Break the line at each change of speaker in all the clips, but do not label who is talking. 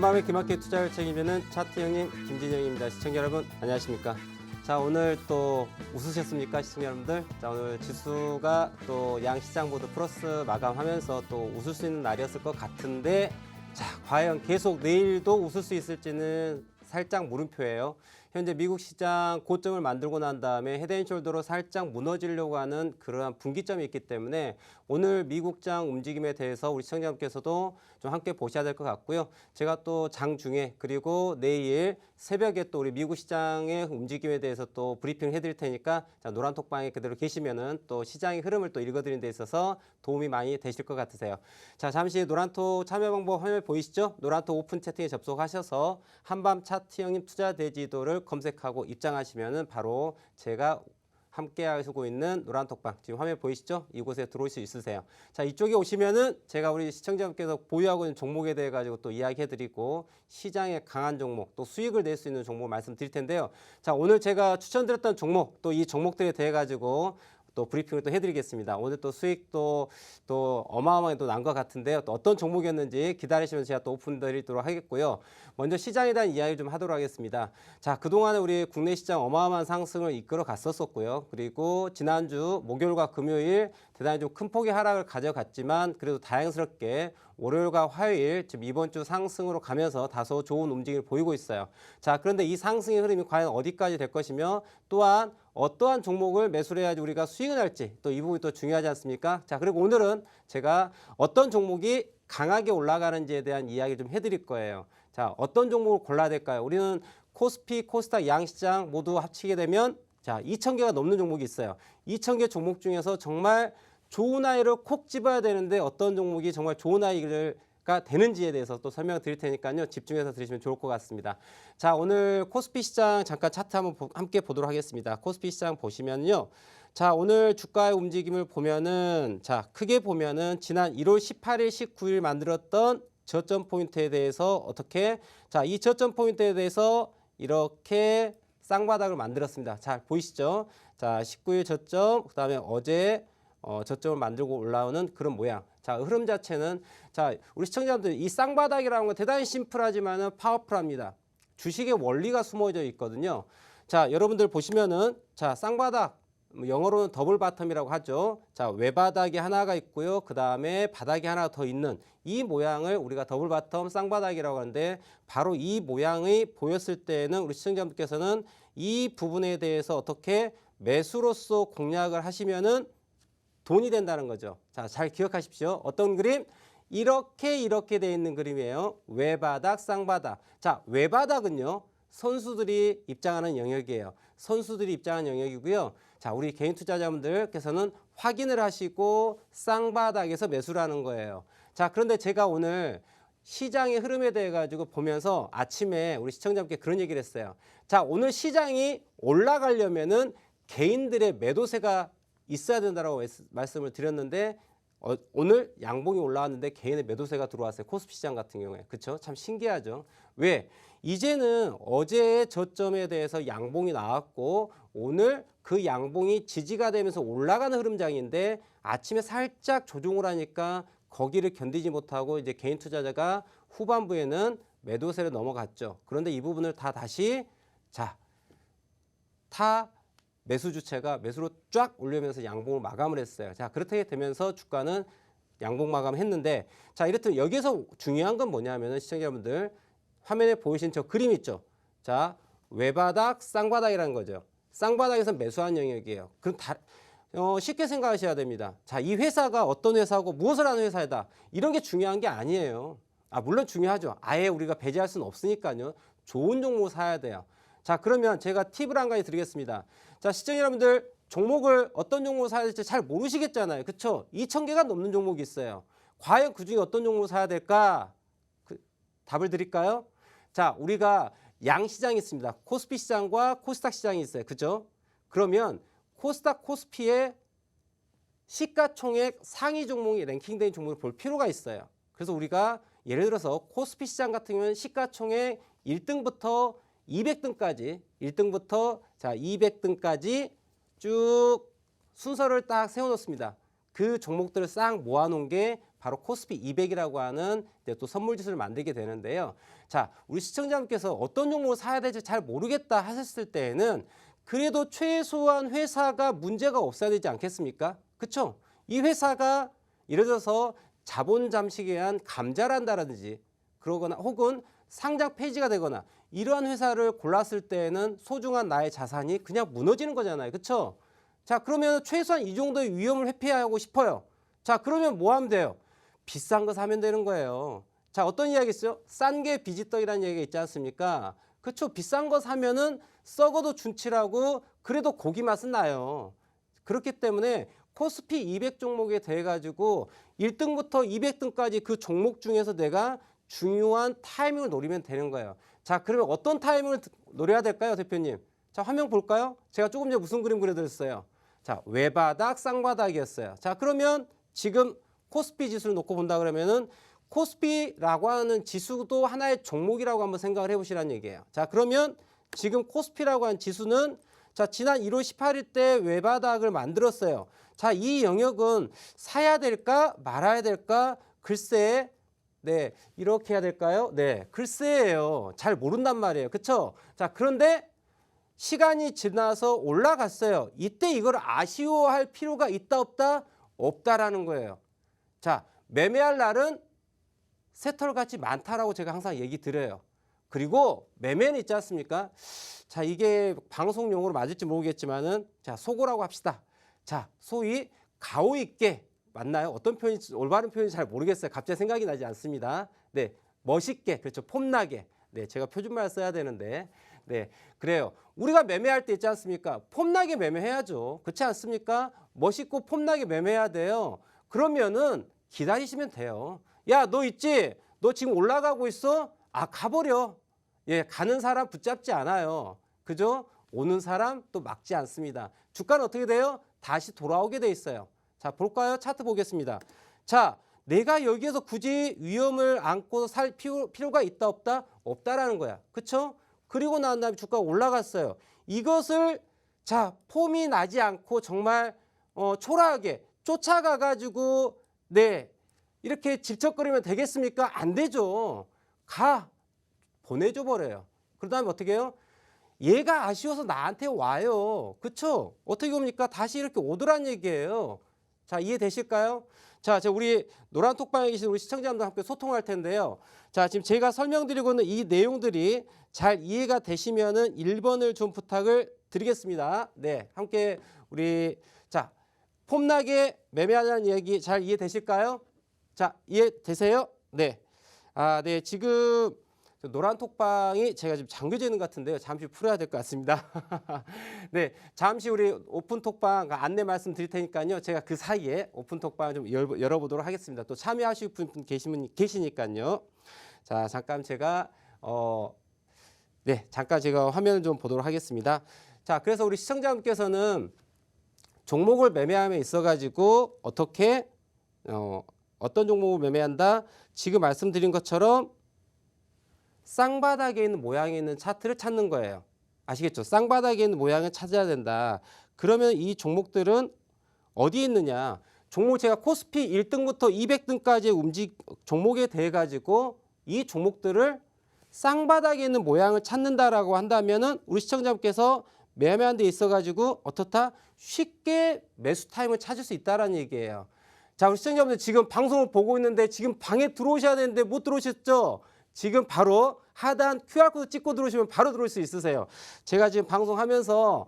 한밤의 기막힌 투자를 책임지는 차트 형님 김진영입니다. 시청자 여러분 안녕하십니까? 자, 오늘 또 웃으셨습니까, 시청자 여러분들? 자, 오늘 지수가 또 양 시장 모두 플러스 마감하면서 또 웃을 수 있는 날이었을 것 같은데, 자, 과연 계속 내일도 웃을 수 있을지는 살짝 물음표예요. 현재 미국 시장 고점을 만들고 난 다음에 헤드앤숄더로 살짝 무너지려고 하는 그러한 분기점이 있기 때문에 오늘 미국장 움직임에 대해서 우리 시청자분께서도 좀 함께 보셔야 될 것 같고요. 제가 또 장중에 그리고 내일 새벽에 또 우리 미국 시장의 움직임에 대해서 또 브리핑을 해드릴 테니까, 자, 노란톡방에 그대로 계시면은 또 시장의 흐름을 또 읽어드리는 데 있어서 도움이 많이 되실 것 같으세요. 자, 잠시 노란톡 참여 방법 화면 보이시죠? 노란톡 오픈 채팅에 접속하셔서 한밤 차트 형님 투자 대지도를 검색하고 입장하시면은 바로 제가 함께 하고 있는 노란톡방, 지금 화면 보이시죠? 이곳에 들어올 수 있으세요. 자, 이쪽에 오시면은 제가 우리 시청자분께서 보유하고 있는 종목에 대해 가지고 또 이야기해드리고 시장에 강한 종목, 또 수익을 낼 수 있는 종목 말씀드릴 텐데요. 자, 오늘 제가 추천드렸던 종목, 또 이 종목들에 대해 가지고 또 브리핑을 또 해드리겠습니다. 오늘 또 수익도 또 어마어마하게 또 난 것 같은데요. 또 어떤 종목이었는지 기다리시면 제가 또 오픈드리도록 하겠고요. 먼저 시장에 대한 이야기 좀 하도록 하겠습니다. 자, 그동안에 우리 국내 시장 어마어마한 상승을 이끌어 갔었고요. 그리고 지난주 목요일과 금요일 대단히 좀 큰 폭의 하락을 가져갔지만 그래도 다행스럽게 월요일과 화요일, 지금 이번 주 상승으로 가면서 다소 좋은 움직임을 보이고 있어요. 자, 그런데 이 상승의 흐름이 과연 어디까지 될 것이며, 또한 어떠한 종목을 매수를 해야지 우리가 수익을 날지, 또 이 부분이 또 중요하지 않습니까? 자, 그리고 오늘은 제가 어떤 종목이 강하게 올라가는지에 대한 이야기를 좀 해드릴 거예요. 자, 어떤 종목을 골라야 될까요? 우리는 코스피, 코스닥 양시장 모두 합치게 되면 자, 2,000개가 넘는 종목이 있어요. 2,000개 종목 중에서 정말 좋은 아이를 콕 집어야 되는데 어떤 종목이 정말 좋은 아이가 되는지에 대해서 또 설명을 드릴 테니까요. 집중해서 들으시면 좋을 것 같습니다. 자, 오늘 코스피 시장 잠깐 차트 한번 함께 보도록 하겠습니다. 코스피 시장 보시면요. 자, 오늘 주가의 움직임을 보면은, 자, 크게 보면은 지난 1월 18일, 19일 만들었던 저점 포인트에 대해서 어떻게, 자, 이 저점 포인트에 대해서 이렇게 쌍바닥을 만들었습니다. 잘 보이시죠? 자, 19일 저점, 그 다음에 어제 저점을 만들고 올라오는 그런 모양. 자, 흐름 자체는, 자, 우리 시청자분들 이 쌍바닥이라는 건 대단히 심플하지만은 파워풀합니다. 주식의 원리가 숨어져 있거든요. 자, 여러분들 보시면은, 자, 쌍바닥, 영어로는 더블 바텀이라고 하죠. 자, 외바닥이 하나가 있고요. 그 다음에 바닥이 하나 더 있는 이 모양을 우리가 더블 바텀 쌍바닥이라고 하는데, 바로 이 모양이 보였을 때는 우리 시청자분께서는 이 부분에 대해서 어떻게 매수로서 공략을 하시면은 돈이 된다는 거죠. 자, 잘 기억하십시오. 어떤 그림? 이렇게 돼 있는 그림이에요. 외바닥, 쌍바닥. 자, 외바닥은요, 선수들이 입장하는 영역이에요. 선수들이 입장하는 영역이고요. 자, 우리 개인 투자자분들께서는 확인을 하시고 쌍바닥에서 매수를 하는 거예요. 자, 그런데 제가 오늘 시장의 흐름에 대해 가지고 보면서 아침에 우리 시청자분께 그런 얘기를 했어요. 자, 오늘 시장이 올라가려면은 개인들의 매도세가 있어야 된다고 말씀을 드렸는데, 오늘 양봉이 올라왔는데 개인의 매도세가 들어왔어요. 코스피 시장 같은 경우에. 그렇죠? 참 신기하죠. 왜? 이제는 어제의 저점에 대해서 양봉이 나왔고 오늘 그 양봉이 지지가 되면서 올라가는 흐름장인데, 아침에 살짝 조정을 하니까 거기를 견디지 못하고 이제 개인 투자자가 후반부에는 매도세로 넘어갔죠. 그런데 이 부분을 다시 자, 매수 주체가 매수로 쫙 올리면서 양봉을 마감을 했어요. 자, 그렇게 되면서 주가는 양봉 마감했는데, 자, 이렇듯 여기서 중요한 건 뭐냐면은 시청자분들 화면에 보이신 저 그림 있죠? 자, 외바닥, 쌍바닥이라는 거죠. 쌍바닥에서 매수한 영역이에요. 그럼 쉽게 생각하셔야 됩니다. 자, 이 회사가 어떤 회사고 무엇을 하는 회사다. 이런 게 중요한 게 아니에요. 물론 중요하죠. 아예 우리가 배제할 수는 없으니까요. 좋은 종목 사야 돼요. 자, 그러면 제가 팁을 한 가지 드리겠습니다. 자, 시청자 여러분들, 종목을 어떤 종목을 사야 될지 잘 모르시겠잖아요. 그렇죠? 2,000개가 넘는 종목이 있어요. 과연 그중에 어떤 종목을 사야 될까? 답을 드릴까요? 자, 우리가 양시장이 있습니다. 코스피 시장과 코스닥 시장이 있어요. 그렇죠? 그러면 코스닥, 코스피의 시가총액 상위 종목이 랭킹된 종목을 볼 필요가 있어요. 그래서 우리가 예를 들어서 코스피 시장 같은 경우는 시가총액 1등부터 200등까지 1등부터 자 200등까지 쭉 순서를 딱 세워놓습니다. 그 종목들을 싹 모아놓은 게 바로 코스피 200이라고 하는 이제 또 선물 지수를 만들게 되는데요. 자, 우리 시청자분께서 어떤 종목을 사야 될지 잘 모르겠다 하셨을 때에는 그래도 최소한 회사가 문제가 없어야 되지 않겠습니까? 그렇죠? 이 회사가 예를 들어서 자본 잠식에 의한 감자를 한다든지 그러거나 혹은 상장 폐지가 되거나 이러한 회사를 골랐을 때에는 소중한 나의 자산이 그냥 무너지는 거잖아요. 그렇죠? 자, 그러면 최소한 이 정도의 위험을 회피하고 싶어요. 자, 그러면 뭐 하면 돼요? 비싼 거 사면 되는 거예요. 자, 어떤 이야기 있어요? 싼 게 비지떡이라는 얘기가 있지 않습니까? 그렇죠? 비싼 거 사면은 썩어도 준치라고 그래도 고기 맛은 나요. 그렇기 때문에 코스피 200 종목에 대해 가지고 1등부터 200등까지 그 종목 중에서 내가 중요한 타이밍을 노리면 되는 거예요. 자, 그러면 어떤 타이밍을 노려야 될까요, 대표님? 자, 화면 볼까요? 제가 조금 전에 무슨 그림 그려드렸어요? 자, 외바닥, 쌍바닥이었어요. 자, 그러면 지금 코스피 지수를 놓고 본다 그러면은 코스피라고 하는 지수도 하나의 종목이라고 한번 생각을 해보시라는 얘기예요. 자, 그러면 지금 코스피라고 하는 지수는 자, 지난 1월 18일 때 외바닥을 만들었어요. 자, 이 영역은 사야 될까 말아야 될까? 글쎄, 네, 이렇게 해야 될까요? 네, 글쎄예요. 잘 모른단 말이에요. 그렇죠? 자, 그런데 시간이 지나서 올라갔어요. 이때 이걸 아쉬워할 필요가 있다 없다? 없다라는 거예요. 자, 매매할 날은 새털같이 많다라고 제가 항상 얘기 드려요. 그리고 매매는 있지 않습니까? 자, 이게 방송용어로 맞을지 모르겠지만은 자, 속어라고 합시다. 자, 소위 가오 있게 맞나요? 어떤 표현이 올바른 표현인지 잘 모르겠어요. 갑자기 생각이 나지 않습니다. 네, 멋있게, 그렇죠. 폼나게. 네, 제가 표준말 써야 되는데, 네, 그래요. 우리가 매매할 때 있지 않습니까? 폼나게 매매해야죠. 그렇지 않습니까? 멋있고 폼나게 매매해야 돼요. 그러면은 기다리시면 돼요. 야, 너 있지? 너 지금 올라가고 있어? 아, 가버려. 예, 가는 사람 붙잡지 않아요. 그죠? 오는 사람 또 막지 않습니다. 주가는 어떻게 돼요? 다시 돌아오게 돼 있어요. 자, 볼까요? 차트 보겠습니다. 자, 내가 여기에서 굳이 위험을 안고 살 필요가 있다 없다? 없다라는 거야. 그렇죠? 그리고 난 다음에 주가가 올라갔어요. 이것을 자, 폼이 나지 않고 정말 초라하게 쫓아가 가지고 네, 이렇게 질척거리면 되겠습니까? 안 되죠. 가. 보내줘 버려요. 그 다음에 어떻게 해요? 얘가 아쉬워서 나한테 와요. 그쵸? 어떻게 옵니까? 다시 이렇게 오더란 얘기예요. 자, 이해되실까요? 자, 우리 노란 톡방에 계신 우리 시청자분들 함께 소통할 텐데요. 자, 지금 제가 설명드리고 있는 이 내용들이 잘 이해가 되시면은 1번을 좀 부탁을 드리겠습니다. 네, 함께 우리 자, 폼나게 매매하자는 얘기 잘 이해되실까요? 자, 이해되세요? 네. 아, 네. 지금 노란 톡방이 제가 지금 잠겨져 있는 것 같은데요. 잠시 풀어야 될 것 같습니다. 네, 잠시 우리 오픈 톡방 안내 말씀드릴 테니까요. 제가 그 사이에 오픈 톡방을 좀 열어보도록 하겠습니다. 또 참여하실 분 계시니까요. 자, 잠깐 제가 네, 잠깐 제가 화면을 좀 보도록 하겠습니다. 자, 그래서 우리 시청자분께서는 종목을 매매함에 있어가지고 어떻게 어떤 종목을 매매한다? 지금 말씀드린 것처럼 쌍바닥에 있는 모양에 있는 차트를 찾는 거예요. 아시겠죠? 쌍바닥에 있는 모양을 찾아야 된다. 그러면 이 종목들은 어디에 있느냐? 종목 제가 코스피 1등부터 200등까지의 종목에 대해 가지고 이 종목들을 쌍바닥에 있는 모양을 찾는다라고 한다면은 우리 시청자분께서 매매하는 데 있어 가지고 어떻다? 쉽게 매수 타임을 찾을 수 있다라는 얘기예요. 자, 우리 시청자분들 지금 방송을 보고 있는데 지금 방에 들어오셔야 되는데 못 들어오셨죠? 지금 바로 하단 QR코드 찍고 들어오시면 바로 들어올 수 있으세요. 제가 지금 방송하면서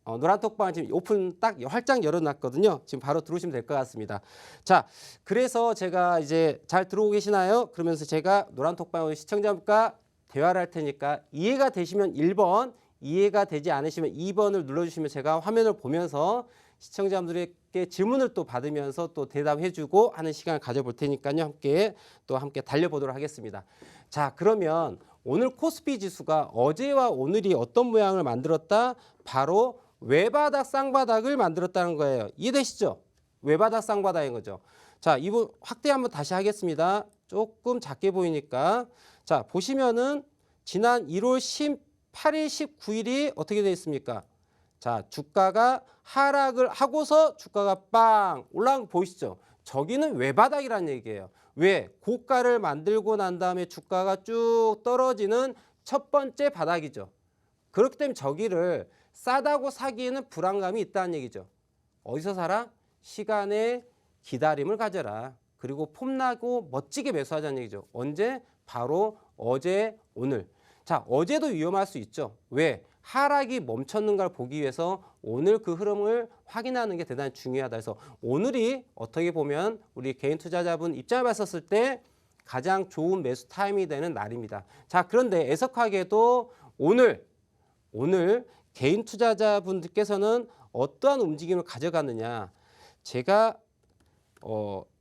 노란톡방을 지금 오픈 딱 활짝 열어놨거든요. 지금 바로 들어오시면 될 것 같습니다. 자, 그래서 제가 이제 잘 들어오고 계시나요? 그러면서 제가 노란톡방 시청자분과 대화를 할 테니까 이해가 되시면 1번, 이해가 되지 않으시면 2번을 눌러주시면 제가 화면을 보면서 시청자분들에게 질문을 또 받으면서 또 대답해주고 하는 시간을 가져볼 테니까요. 함께 달려보도록 하겠습니다. 자, 그러면 오늘 코스피 지수가 어제와 오늘이 어떤 모양을 만들었다? 바로 외바닥 쌍바닥을 만들었다는 거예요. 이해되시죠? 외바닥 쌍바닥인 거죠. 자, 이번 확대 한번 다시 하겠습니다. 조금 작게 보이니까. 자, 보시면은 지난 1월 18일, 19일이 어떻게 되어 있습니까? 자, 주가가 하락을 하고서 주가가 빵 올라간 거 보이시죠? 저기는 외바닥이라는 얘기예요. 왜? 고가를 만들고 난 다음에 주가가 쭉 떨어지는 첫 번째 바닥이죠. 그렇기 때문에 저기를 싸다고 사기에는 불안감이 있다는 얘기죠. 어디서 사라? 시간의 기다림을 가져라. 그리고 폼나고 멋지게 매수하자는 얘기죠. 언제? 바로 어제, 오늘. 자, 어제도 위험할 수 있죠. 왜? 하락이 멈췄는가를 보기 위해서 오늘 그 흐름을 확인하는 게 대단히 중요하다. 그래서 오늘이 어떻게 보면 우리 개인 투자자분 입장을 봤었을 때 가장 좋은 매수 타임이 되는 날입니다. 자, 그런데 애석하게도 오늘 개인 투자자분들께서는 어떠한 움직임을 가져갔느냐. 제가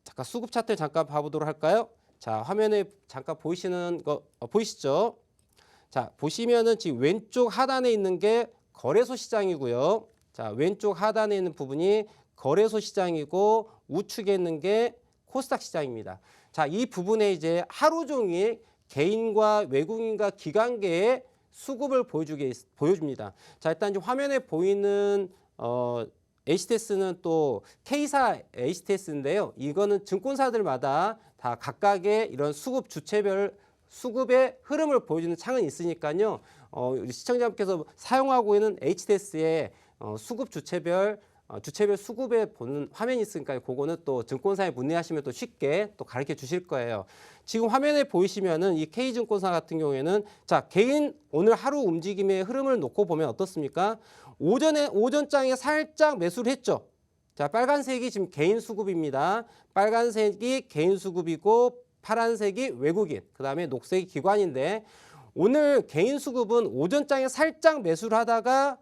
잠깐 수급 차트를 잠깐 봐보도록 할까요? 자, 화면에 잠깐 보이시는 거 보이시죠? 자, 보시면은 지금 왼쪽 하단에 있는 게 거래소 시장이고요. 자, 왼쪽 하단에 있는 부분이 거래소 시장이고 우측에 있는 게 코스닥 시장입니다. 자, 이 부분에 이제 하루 종일 개인과 외국인과 기관계의 수급을 보여줍니다. 자, 일단 이제 화면에 보이는 HTS는 또 K사 HTS인데요. 이거는 증권사들마다 다 각각의 이런 수급 주체별 수급의 흐름을 보여주는 창은 있으니까요. 우리 시청자분께서 사용하고 있는 HTS의 수급 주체별 수급에 보는 화면이 있으니까 그거는 또 증권사에 문의하시면 또 쉽게 또 가르쳐 주실 거예요. 지금 화면에 보이시면은 이 K증권사 같은 경우에는 자, 개인 오늘 하루 움직임의 흐름을 놓고 보면 어떻습니까? 오전장에 살짝 매수를 했죠. 자, 빨간색이 지금 개인 수급입니다. 빨간색이 개인 수급이고 파란색이 외국인, 그 다음에 녹색이 기관인데 오늘 개인 수급은 오전장에 살짝 매수를 하다가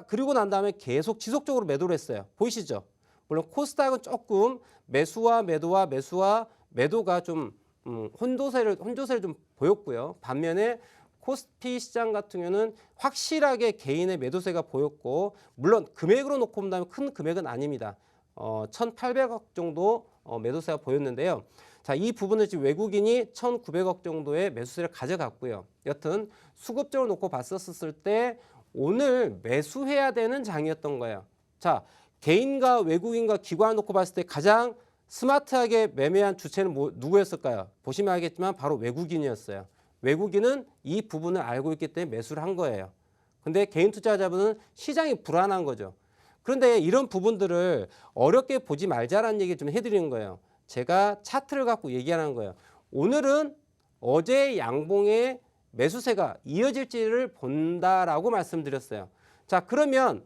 그리고 난 다음에 계속 지속적으로 매도를 했어요. 보이시죠? 물론 코스닥은 조금 매수와 매도가 좀 혼조세를 좀 보였고요. 반면에 코스피 시장 같은 경우는 확실하게 개인의 매도세가 보였고 물론 금액으로 놓고 본다면 큰 금액은 아닙니다. 1,800억 정도 매도세가 보였는데요. 자, 이 부분을 지금 외국인이 1,900억 정도의 매수세를 가져갔고요. 여튼 수급적으로 놓고 봤었을 때 오늘 매수해야 되는 장이었던 거예요. 자, 개인과 외국인과 기관을 놓고 봤을 때 가장 스마트하게 매매한 주체는 누구였을까요? 보시면 알겠지만 바로 외국인이었어요. 외국인은 이 부분을 알고 있기 때문에 매수를 한 거예요. 근데 개인 투자자분은 시장이 불안한 거죠. 그런데 이런 부분들을 어렵게 보지 말자라는 얘기 좀 해드리는 거예요. 제가 차트를 갖고 얘기하는 거예요. 오늘은 어제의 양봉의 매수세가 이어질지를 본다라고 말씀드렸어요. 자, 그러면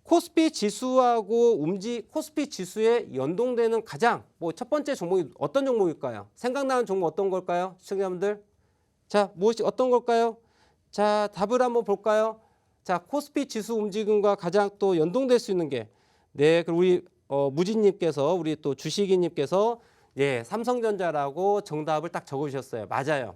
코스피 지수하고 코스피 지수에 연동되는 가장 첫 번째 종목이 어떤 종목일까요? 생각나는 종목 어떤 걸까요? 시청자분들? 자, 어떤 걸까요? 자, 답을 한번 볼까요? 자, 코스피 지수 움직임과 가장 또 연동될 수 있는 게 네, 그리고 우리 무진님께서 우리 또 주식이님께서 예, 삼성전자라고 정답을 딱 적어주셨어요. 맞아요.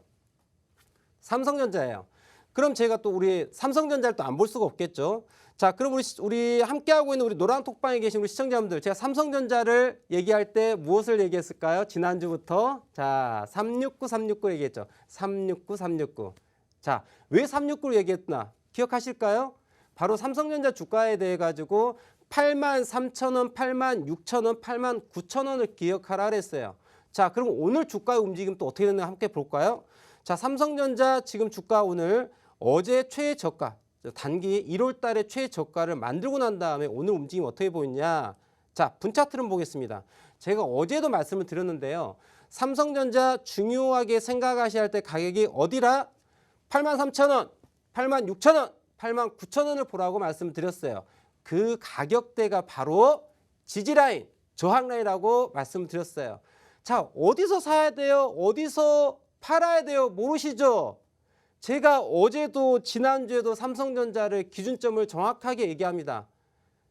삼성전자예요. 그럼 제가 또 우리 삼성전자를 또 안 볼 수가 없겠죠. 자, 그럼 우리 함께하고 있는 우리 노란톡방에 계신 우리 시청자분들, 제가 삼성전자를 얘기할 때 무엇을 얘기했을까요? 지난주부터 자, 369 얘기했죠. 369. 자, 왜 369를 얘기했나 기억하실까요? 바로 삼성전자 주가에 대해 가지고 83,000원, 86,000원, 89,000원을 기억하라 그랬어요. 자, 그럼 오늘 주가의 움직임 또 어떻게 되는가 함께 볼까요? 자, 삼성전자 지금 주가 오늘 어제 최저가, 단기 1월 달에 최저가를 만들고 난 다음에 오늘 움직임 어떻게 보이냐? 자, 분차트를 보겠습니다. 제가 어제도 말씀을 드렸는데요. 삼성전자 중요하게 생각하셔야 할 때 가격이 어디라? 83,000원, 86,000원, 89,000원을 보라고 말씀드렸어요. 그 가격대가 바로 지지라인, 저항라인이라고 말씀드렸어요. 자, 어디서 사야 돼요? 어디서 팔아야 돼요? 모르시죠? 제가 어제도 지난주에도 삼성전자를 기준점을 정확하게 얘기합니다.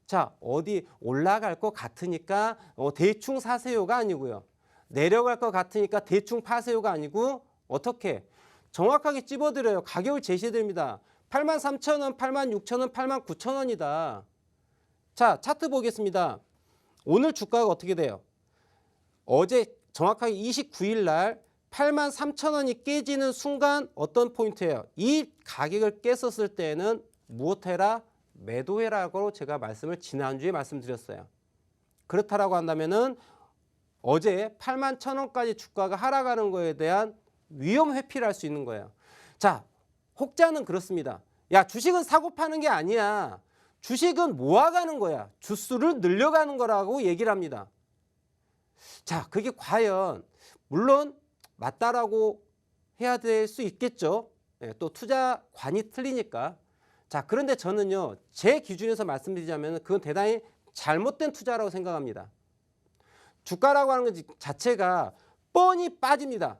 자, 어디 올라갈 것 같으니까 대충 사세요가 아니고요. 내려갈 것 같으니까 대충 파세요가 아니고 어떻게? 정확하게 찝어드려요. 가격을 제시해드립니다. 83,000원, 86,000원, 89,000원이다. 자, 차트 보겠습니다. 오늘 주가가 어떻게 돼요? 어제 정확하게 29일 날 83,000원이 깨지는 순간 어떤 포인트예요? 이 가격을 깼었을 때는 무엇해라? 매도해라고 제가 말씀을 지난주에 말씀드렸어요. 그렇다라고 한다면은 어제 81,000원까지 주가가 하락하는 거에 대한 위험 회피를 할 수 있는 거예요. 자, 혹자는 그렇습니다. 야, 주식은 사고 파는 게 아니야. 주식은 모아가는 거야. 주수를 늘려가는 거라고 얘기를 합니다. 자, 그게 과연 물론 맞다라고 해야 될 수 있겠죠. 예, 또 투자관이 틀리니까. 자, 그런데 저는요, 제 기준에서 말씀드리자면 그건 대단히 잘못된 투자라고 생각합니다. 주가라고 하는 것 자체가 뻔히 빠집니다.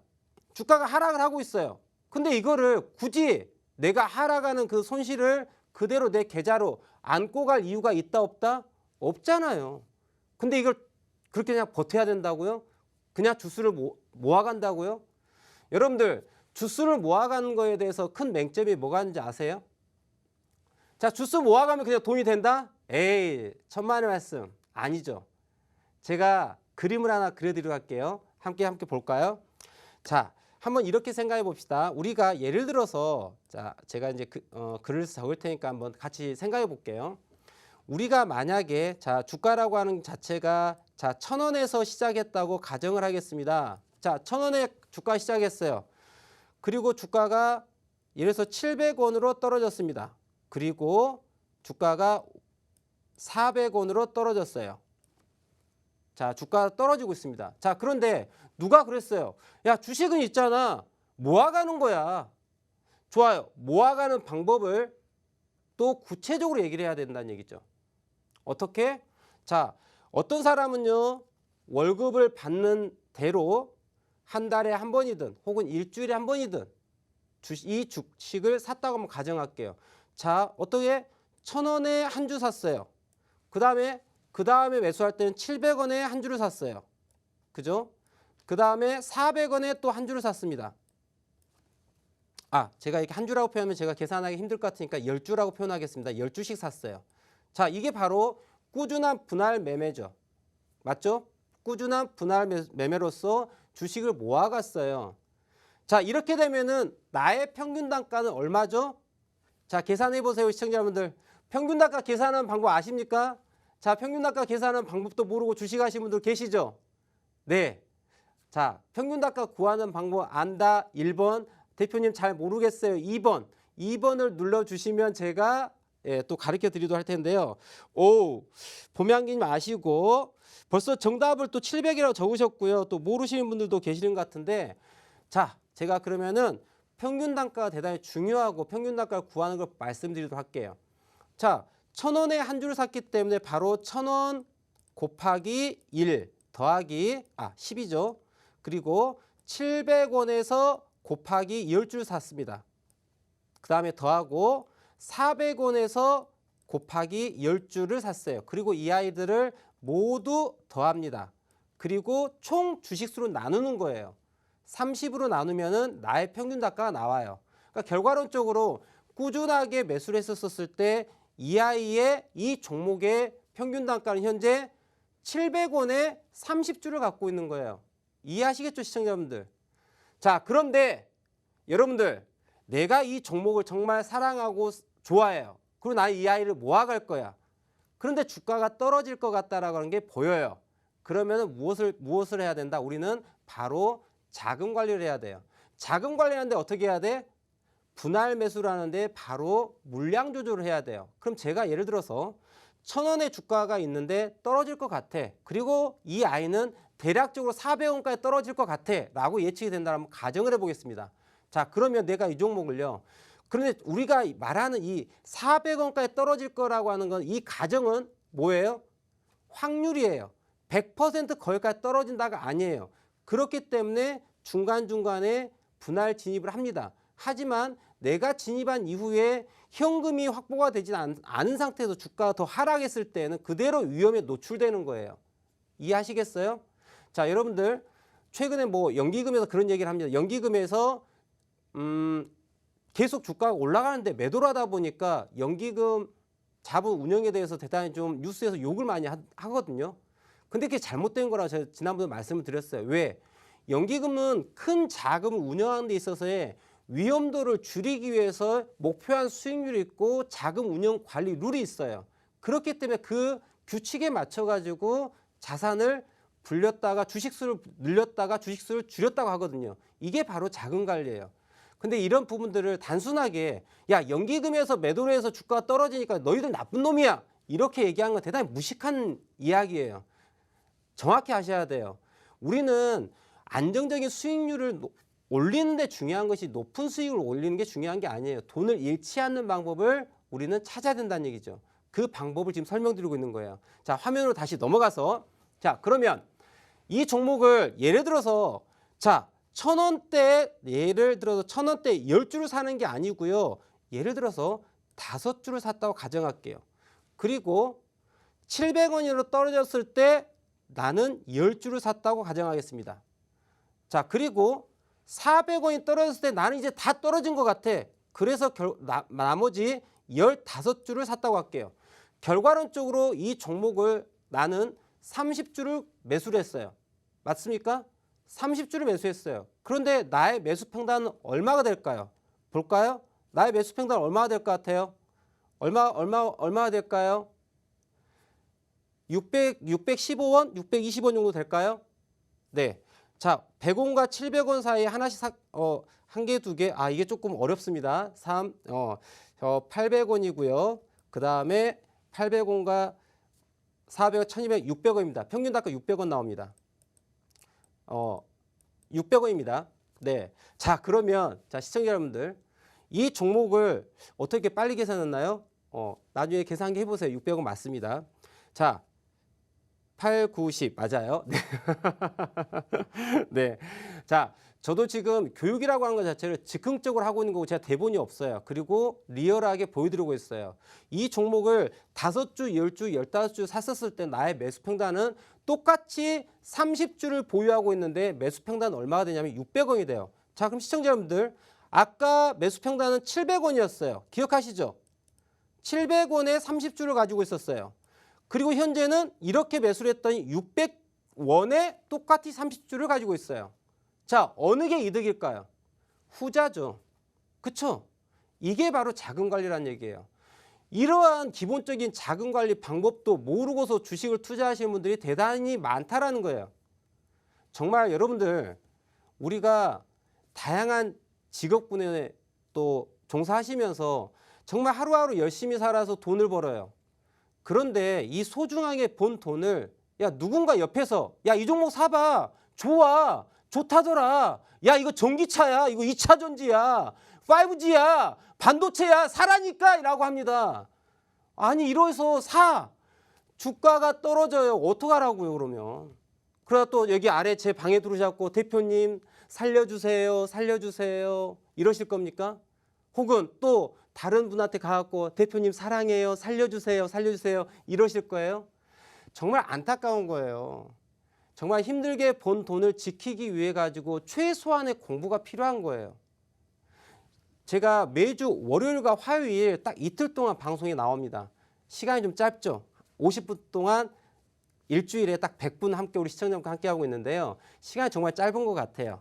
주가가 하락을 하고 있어요. 근데 이거를 굳이 내가 하락하는 그 손실을 그대로 내 계좌로 안고 갈 이유가 있다 없다? 없잖아요. 근데 이걸 그렇게 그냥 버텨야 된다고요? 그냥 주수를 모아간다고요? 여러분들, 주수를 모아가는 거에 대해서 큰 맹점이 뭐가 있는지 아세요? 자, 주수 모아가면 그냥 돈이 된다? 에이, 천만의 말씀. 아니죠. 제가 그림을 하나 그려드리도록 할게요. 함께 볼까요? 자, 한번 이렇게 생각해 봅시다. 우리가 예를 들어서, 자, 제가 이제 글을 적을 테니까 한번 같이 생각해 볼게요. 우리가 만약에, 자, 주가라고 하는 자체가, 자, 1,000원에서 시작했다고 가정을 하겠습니다. 자, 1,000원에 주가 시작했어요. 그리고 주가가 예를 들어서 700원으로 떨어졌습니다. 그리고 주가가 400원으로 떨어졌어요. 자, 주가가 떨어지고 있습니다. 자, 그런데 누가 그랬어요? 야, 주식은 있잖아. 모아가는 거야. 좋아요. 모아가는 방법을 또 구체적으로 얘기를 해야 된다는 얘기죠. 어떻게? 자, 어떤 사람은요, 월급을 받는 대로 한 달에 한 번이든 혹은 일주일에 한 번이든 이 주식을 샀다고 한번 가정할게요. 자, 어떻게? 1,000원에 한 주 샀어요. 그 다음에 매수할 때는 700원에 한 주를 샀어요. 그죠? 그 다음에 400원에 또 한 주를 샀습니다. 아, 제가 이렇게 한 주라고 표현하면 제가 계산하기 힘들 것 같으니까 10주라고 표현하겠습니다. 10주씩 샀어요. 자, 이게 바로 꾸준한 분할 매매죠. 맞죠? 꾸준한 분할 매매로서 주식을 모아갔어요. 자, 이렇게 되면은 나의 평균 단가는 얼마죠? 자, 계산해 보세요, 시청자 여러분들. 평균 단가 계산하는 방법 아십니까? 자, 평균 단가 계산하는 방법도 모르고 주식하시는 분들 계시죠? 네. 자, 평균 단가 구하는 방법 안다. 1번. 대표님 잘 모르겠어요. 2번. 2번을 눌러주시면 제가 또 가르쳐 드리도록 할 텐데요. 오, 봄양기님 아시고 벌써 정답을 또 700이라고 적으셨고요. 또 모르시는 분들도 계시는 것 같은데, 자, 제가 그러면은 평균 단가가 대단히 중요하고 평균 단가를 구하는 걸 말씀드리도록 할게요. 자, 1,000원에 한 주를 샀기 때문에 바로 1,000원 곱하기 1 더하기 10이죠. 그리고 700원에서 곱하기 10줄 샀습니다. 그 다음에 더하고 400원에서 곱하기 10줄을 샀어요. 그리고 이 아이들을 모두 더합니다. 그리고 총 주식수로 나누는 거예요. 30으로 나누면은 나의 평균 단가가 나와요. 그러니까 결과론적으로 꾸준하게 매수를 했었을 때 이 아이의 이 종목의 평균 단가는 현재 700원에 30주를 갖고 있는 거예요. 이해하시겠죠, 시청자분들? 자, 그런데 여러분들, 내가 이 종목을 정말 사랑하고 좋아해요. 그리고 나 이 아이를 모아갈 거야. 그런데 주가가 떨어질 것 같다라고 하는 게 보여요. 그러면 무엇을 해야 된다? 우리는 바로 자금 관리를 해야 돼요. 자금 관리하는데 어떻게 해야 돼? 분할 매수를 하는데 바로 물량 조절을 해야 돼요. 그럼 제가 예를 들어서 1,000원의 주가가 있는데 떨어질 것 같아. 그리고 이 아이는 대략적으로 400원까지 떨어질 것 같아 라고 예측이 된다면 가정을 해보겠습니다. 자, 그러면 내가 이 종목을요. 그런데 우리가 말하는 이 400원까지 떨어질 거라고 하는 건 이 가정은 뭐예요? 확률이에요. 100% 거기까지 떨어진다가 아니에요. 그렇기 때문에 중간중간에 분할 진입을 합니다. 하지만 내가 진입한 이후에 현금이 확보가 되지 않은 상태에서 주가가 더 하락했을 때는 그대로 위험에 노출되는 거예요. 이해하시겠어요? 자, 여러분들 최근에 뭐 연기금에서 그런 얘기를 합니다. 연기금에서 계속 주가가 올라가는데 매도를 하다 보니까 연기금 자본 운영에 대해서 대단히 좀 뉴스에서 욕을 많이 하거든요. 근데 그게 잘못된 거라 제가 지난번에 말씀을 드렸어요. 왜? 연기금은 큰 자금을 운영하는 데 있어서의 위험도를 줄이기 위해서 목표한 수익률이 있고 자금 운영 관리 룰이 있어요. 그렇기 때문에 그 규칙에 맞춰 가지고 자산을 불렸다가 주식수를 늘렸다가 주식수를 줄였다고 하거든요. 이게 바로 자금 관리예요. 근데 이런 부분들을 단순하게 야 연기금에서 매도를 해서 주가가 떨어지니까 너희들 나쁜 놈이야 이렇게 얘기한 건 대단히 무식한 이야기예요. 정확히 아셔야 돼요. 우리는 안정적인 수익률을 올리는 데 중요한 것이 높은 수익을 올리는 게 중요한 게 아니에요. 돈을 잃지 않는 방법을 우리는 찾아야 된다는 얘기죠. 그 방법을 지금 설명드리고 있는 거예요. 자, 화면으로 다시 넘어가서 자, 그러면 이 종목을 예를 들어서 자, 1,000원대 예를 들어서 1,000원대 10주를 사는 게 아니고요. 예를 들어서 5주를 샀다고 가정할게요. 그리고 700원으로 떨어졌을 때 나는 10주를 샀다고 가정하겠습니다. 자, 그리고 400원이 떨어졌을 때 나는 이제 다 떨어진 것 같아. 그래서 나머지 15주를 샀다고 할게요. 결과론적으로 이 종목을 나는 30주를 매수를 했어요. 맞습니까? 30주를 매수했어요. 그런데 나의 매수 평단은 얼마가 될까요? 볼까요? 나의 매수 평단은 얼마가 될 것 같아요? 얼마가 될까요? 615원, 620원 정도 될까요? 네. 자, 100원과 700원 사이에 하나씩 한 개, 두 개. 아, 이게 조금 어렵습니다. 800원이고요. 그 다음에 800원과 400원, 1200, 600원입니다. 평균 단가 600원 나옵니다. 600원입니다. 네. 자, 그러면 자, 시청자 여러분들 이 종목을 어떻게 빨리 계산했나요? 나중에 계산기 해보세요. 600원 맞습니다. 자, 8, 9, 10 맞아요. 네. 네. 자, 저도 지금 교육이라고 하는 것 자체를 즉흥적으로 하고 있는 거고 제가 대본이 없어요. 그리고 리얼하게 보여드리고 있어요. 이 종목을 5주, 10주, 15주 샀었을 때 나의 매수 평단은 똑같이 30주를 보유하고 있는데 매수 평단은 얼마가 되냐면 600원이 돼요. 자, 그럼 시청자 여러분들 아까 매수 평단은 700원이었어요. 기억하시죠? 700원에 30주를 가지고 있었어요. 그리고 현재는 이렇게 매수를 했더니 600원에 똑같이 30주를 가지고 있어요. 자, 어느 게 이득일까요? 후자죠. 그쵸? 이게 바로 자금 관리란 얘기예요. 이러한 기본적인 자금 관리 방법도 모르고서 주식을 투자하시는 분들이 대단히 많다라는 거예요. 정말 여러분들 우리가 다양한 직업군에 또 종사하시면서 정말 하루하루 열심히 살아서 돈을 벌어요. 그런데 이 소중하게 본 돈을 야 누군가 옆에서 야 이 종목 사봐 좋아 좋다더라 야 이거 전기차야 이거 2차 전지야 5G야 반도체야 사라니까 라고 합니다. 아니 이러서 사 주가가 떨어져요. 어떡하라고요 그러면. 그러다 또 여기 아래 제 방에 들어오셔서 대표님 살려주세요 살려주세요 이러실 겁니까? 혹은 또 다른 분한테 가갖고 대표님 사랑해요 살려주세요 살려주세요 이러실 거예요? 정말 안타까운 거예요. 정말 힘들게 번 돈을 지키기 위해 가지고 최소한의 공부가 필요한 거예요. 제가 매주 월요일과 화요일 딱 이틀 동안 방송에 나옵니다. 시간이 좀 짧죠. 50분 동안 일주일에 딱 100분 함께 우리 시청자분과 함께 하고 있는데요. 시간이 정말 짧은 것 같아요.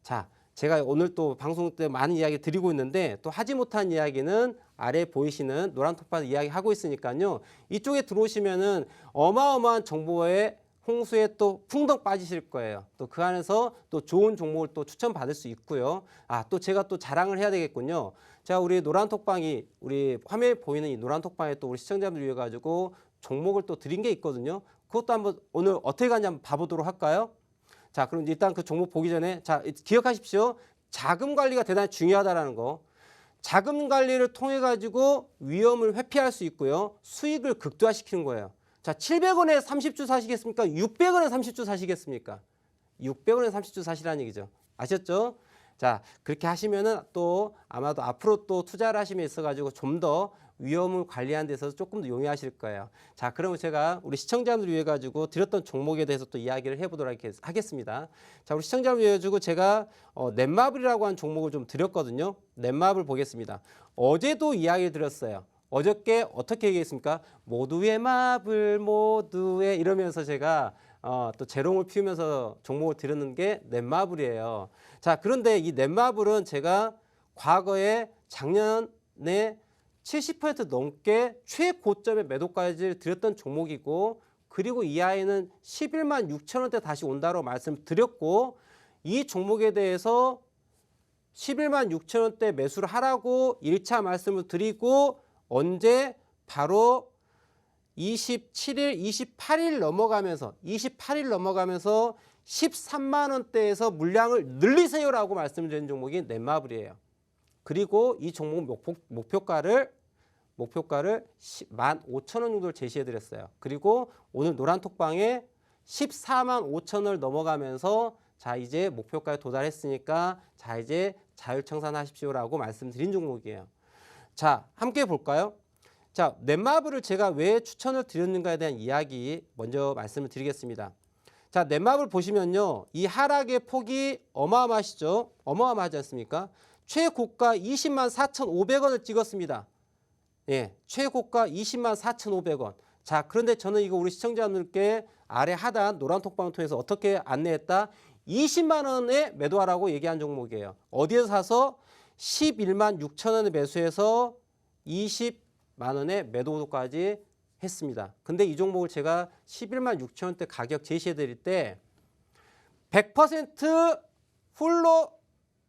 자, 제가 오늘 또 방송 때 많은 이야기 드리고 있는데 또 하지 못한 이야기는 아래 보이시는 노란 톡방 이야기 하고 있으니까요. 이쪽에 들어오시면은 어마어마한 정보에 홍수에 또 풍덩 빠지실 거예요. 또 그 안에서 또 좋은 종목을 또 추천받을 수 있고요. 아, 또 제가 또 자랑을 해야 되겠군요. 자, 우리 노란 톡방이 우리 화면에 보이는 이 노란 톡방에 또 우리 시청자분들 위해 가지고 종목을 또 드린 게 있거든요. 그것도 한번 오늘 어떻게 가는지 한번 봐보도록 할까요? 자, 그럼 일단 그 종목 보기 전에 자, 기억하십시오. 자금 관리가 대단히 중요하다라는 거. 자금 관리를 통해 가지고 위험을 회피할 수 있고요. 수익을 극대화시키는 거예요. 자, 700원에 30주 사시겠습니까? 600원에 30주 사시겠습니까? 600원에 30주 사시라는 얘기죠. 아셨죠? 자, 그렇게 하시면은 또 아마도 앞으로 또 투자를 하심에 있어 가지고 좀 더 위험을 관리하는 데 있어서 조금 더 용이하실 거예요. 자, 그러면 제가 우리 시청자분들 위해 가지고 드렸던 종목에 대해서 또 이야기를 해보도록 하겠습니다. 자, 우리 시청자분들 위해 가지고 제가 넷마블이라고 하는 종목을 좀 드렸거든요. 넷마블 보겠습니다. 어제도 이야기 드렸어요. 어저께 어떻게 얘기했습니까? 모두의 마블 모두의 이러면서 제가 또 재롱을 피우면서 종목을 드렸는 게 넷마블이에요. 자, 그런데 이 넷마블은 제가 과거에 작년에 70% 넘게 최고점의 매도까지 드렸던 종목이고 그리고 이하에는 11만 6천 원대 다시 온다고 말씀드렸고 이 종목에 대해서 11만 6천 원대 매수를 하라고 1차 말씀을 드리고 언제 바로 27일, 28일 넘어가면서 13만 원대에서 물량을 늘리세요라고 말씀드린 종목이 넷마블이에요. 그리고 이 종목 목표가를 15,000원 정도를 제시해 드렸어요. 그리고 오늘 노란톡방에 14만 5천 원을 넘어가면서 자 이제 목표가에 도달했으니까 자 이제 자율청산하십시오라고 말씀드린 종목이에요. 자 함께 볼까요? 자 넷마블을 제가 왜 추천을 드렸는가에 대한 이야기 먼저 말씀을 드리겠습니다. 자 넷마블 보시면요. 이 하락의 폭이 어마어마하시죠? 어마어마하지 않습니까? 최고가 20만 4,500원을 찍었습니다. 예, 최고가 20만 4,500원. 자, 그런데 저는 이거 우리 시청자분들께 아래 하단 노란톡방을 통해서 어떻게 안내했다? 20만 원에 매도하라고 얘기한 종목이에요. 어디에서 사서 11만 6천 원에 매수해서 20만 원에 매도까지 했습니다. 근데 이 종목을 제가 11만 6천 원대 가격 제시해 드릴 때 100% 풀로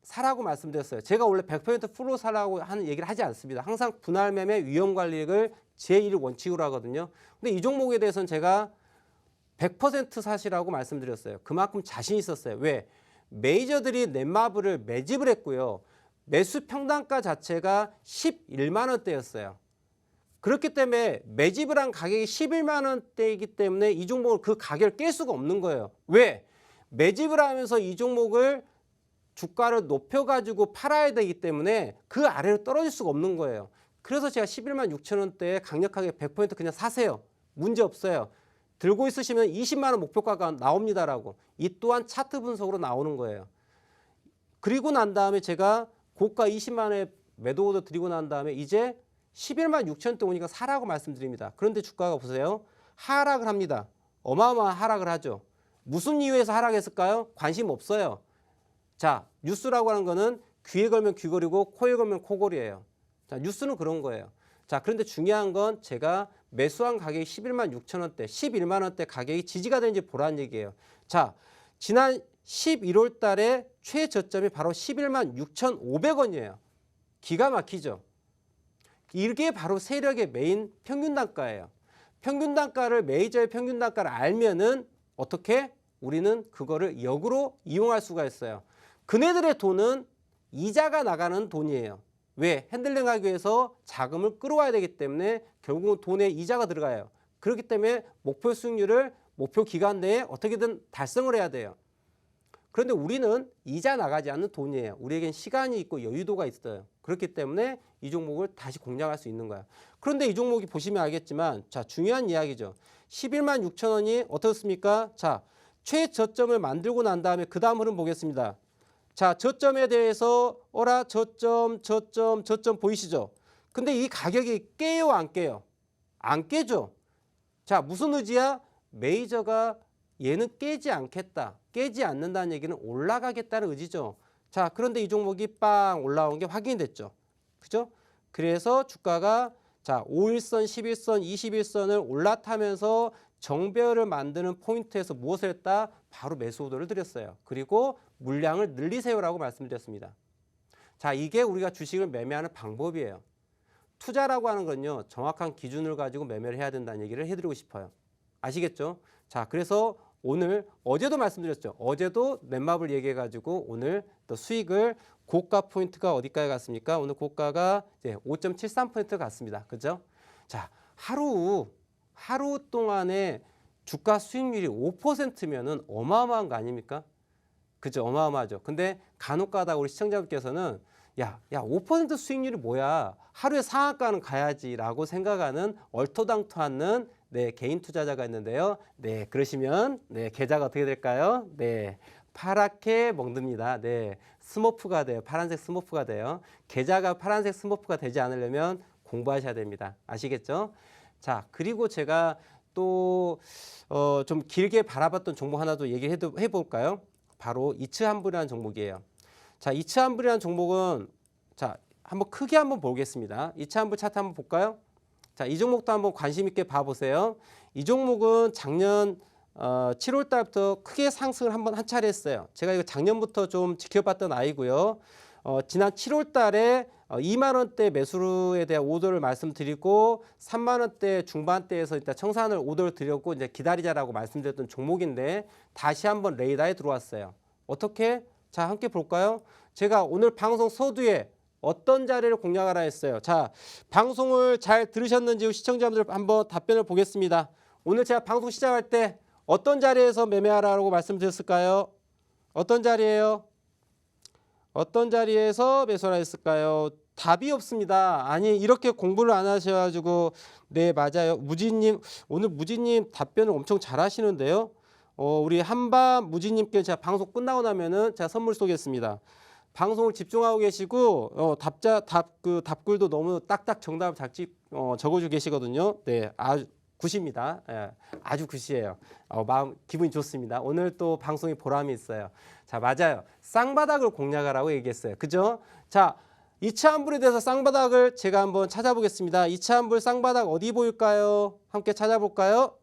사라고 말씀드렸어요. 제가 원래 100% 풀로 사라고 하는 얘기를 하지 않습니다. 항상 분할 매매 위험 관리를 제1 원칙으로 하거든요. 근데 이 종목에 대해서는 제가 100% 사시라고 말씀드렸어요. 그만큼 자신 있었어요. 왜? 메이저들이 넷마블을 매집을 했고요. 매수 평단가 자체가 11만 원대였어요. 그렇기 때문에 매집을 한 가격이 11만 원대이기 때문에 이 종목을 그 가격을 깰 수가 없는 거예요. 왜? 매집을 하면서 이 종목을 주가를 높여가지고 팔아야 되기 때문에 그 아래로 떨어질 수가 없는 거예요. 그래서 제가 11만 6천 원대에 강력하게 100% 그냥 사세요. 문제 없어요. 들고 있으시면 20만 원 목표가가 나옵니다라고. 이 또한 차트 분석으로 나오는 거예요. 그리고 난 다음에 제가 고가 20만 원에 매도 오더 드리고 난 다음에 이제 11만 6천 원대 오니까 사라고 말씀드립니다. 그런데 주가가 보세요. 하락을 합니다. 어마어마한 하락을 하죠. 무슨 이유에서 하락했을까요? 관심 없어요. 자, 뉴스라고 하는 거는 귀에 걸면 귀걸이고 코에 걸면 코걸이에요. 자, 뉴스는 그런 거예요. 자, 그런데 중요한 건 제가 매수한 가격이 11만 6천 원대, 11만 원대 가격이 지지가 되는지 보라는 얘기예요. 자, 지난 11월 달에 최저점이 바로 11만 6,500원이에요. 기가 막히죠. 이게 바로 세력의 메인 평균 단가예요. 평균 단가를 메이저의 평균 단가를 알면은 어떻게 우리는 그거를 역으로 이용할 수가 있어요. 그네들의 돈은 이자가 나가는 돈이에요. 왜? 핸들링하기 위해서 자금을 끌어와야 되기 때문에 결국은 돈에 이자가 들어가요. 그렇기 때문에 목표 수익률을 목표 기간 내에 어떻게든 달성을 해야 돼요. 그런데 우리는 이자 나가지 않는 돈이에요. 우리에겐 시간이 있고 여유도가 있어요. 그렇기 때문에 이 종목을 다시 공략할 수 있는 거야. 그런데 이 종목이 보시면 알겠지만 자 중요한 이야기죠. 11만 6천 원이 어떻습니까? 자 최저점을 만들고 난 다음에 그 다음 흐름 보겠습니다. 자 저점에 대해서 저점 보이시죠? 근데 이 가격이 깨요 안 깨요? 안 깨죠. 자 무슨 의지야? 메이저가 얘는 깨지 않겠다. 깨지 않는다는 얘기는 올라가겠다는 의지죠. 자 그런데 이 종목이 빵 올라온 게 확인이 됐죠. 그죠? 그래서 주가가 자 5일선, 11선, 21선을 올라타면서 정배열을 만드는 포인트에서 무엇을 했다? 바로 매수 오더를 드렸어요. 그리고 물량을 늘리세요라고 말씀드렸습니다. 자 이게 우리가 주식을 매매하는 방법이에요. 투자라고 하는 건요. 정확한 기준을 가지고 매매를 해야 된다는 얘기를 해드리고 싶어요. 아시겠죠? 자 그래서 오늘 어제도 말씀드렸죠. 어제도 넷마블 얘기해가지고 오늘 또 수익을 고가 포인트가 어디까지 갔습니까? 오늘 고가가 이제 5.73% 갔습니다. 그죠? 자 하루 동안에 주가 수익률이 5%면은 어마어마한 거 아닙니까? 그죠? 어마어마하죠. 근데 간혹 가다 우리 시청자분께서는 야 5% 수익률이 뭐야? 하루에 상한가는 가야지라고 생각하는 얼토당토하는 네, 개인 투자자가 있는데요. 네, 그러시면 네, 계좌가 어떻게 될까요? 네, 파랗게 먹습니다. 네, 스머프가 돼요. 파란색 스머프가 돼요. 계좌가 파란색 스머프가 되지 않으려면 공부하셔야 됩니다. 아시겠죠? 자, 그리고 제가 또 좀 길게 바라봤던 종목 하나 더 얘기해 볼까요? 바로 이츠한불이라는 종목이에요. 자, 이츠한불이라는 종목은 자, 한번 크게 한번 보겠습니다. 이츠한불 차트 한번 볼까요? 자, 이 종목도 한번 관심 있게 봐보세요. 이 종목은 작년 7월 달부터 크게 상승을 한 차례 했어요. 제가 이거 작년부터 좀 지켜봤던 아이고요. 지난 7월 달에 2만 원대 매수에 대한 오더를 말씀드리고 3만 원대 중반대에서 일단 청산을 오더를 드렸고 이제 기다리자라고 말씀드렸던 종목인데 다시 한번 레이더에 들어왔어요. 어떻게? 자, 함께 볼까요? 제가 오늘 방송 서두에 어떤 자리를 공략하라 했어요. 자, 방송을 잘 들으셨는지 시청자분들 한번 답변을 보겠습니다. 오늘 제가 방송 시작할 때 어떤 자리에서 매매하라고 말씀드렸을까요? 어떤 자리예요? 어떤 자리에서 매수하라 했을까요? 답이 없습니다. 아니, 이렇게 공부를 안 하셔가지고 네, 맞아요. 무지님, 오늘 무지님 답변을 엄청 잘 하시는데요. 우리 한밤 무지님께 제가 방송 끝나고 나면은 제가 선물 쏘겠습니다. 방송을 집중하고 계시고 답글도 너무 딱딱 정답을 적어주고 계시거든요. 네, 아주 굿입니다. 예, 아주 굿이에요. 마음 기분이 좋습니다. 오늘 또 방송이 보람이 있어요. 자, 맞아요. 쌍바닥을 공략하라고 얘기했어요. 그죠? 자, 이차한불에 대해서 쌍바닥을 제가 한번 찾아보겠습니다. 이차한불 쌍바닥 어디 보일까요? 함께 찾아볼까요?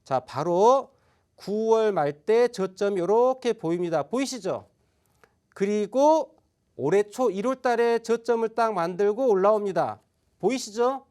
자, 바로 9월 말때 저점이 이렇게 보입니다. 보이시죠? 그리고 올해 초 1월 달에 저점을 딱 만들고 올라옵니다. 보이시죠?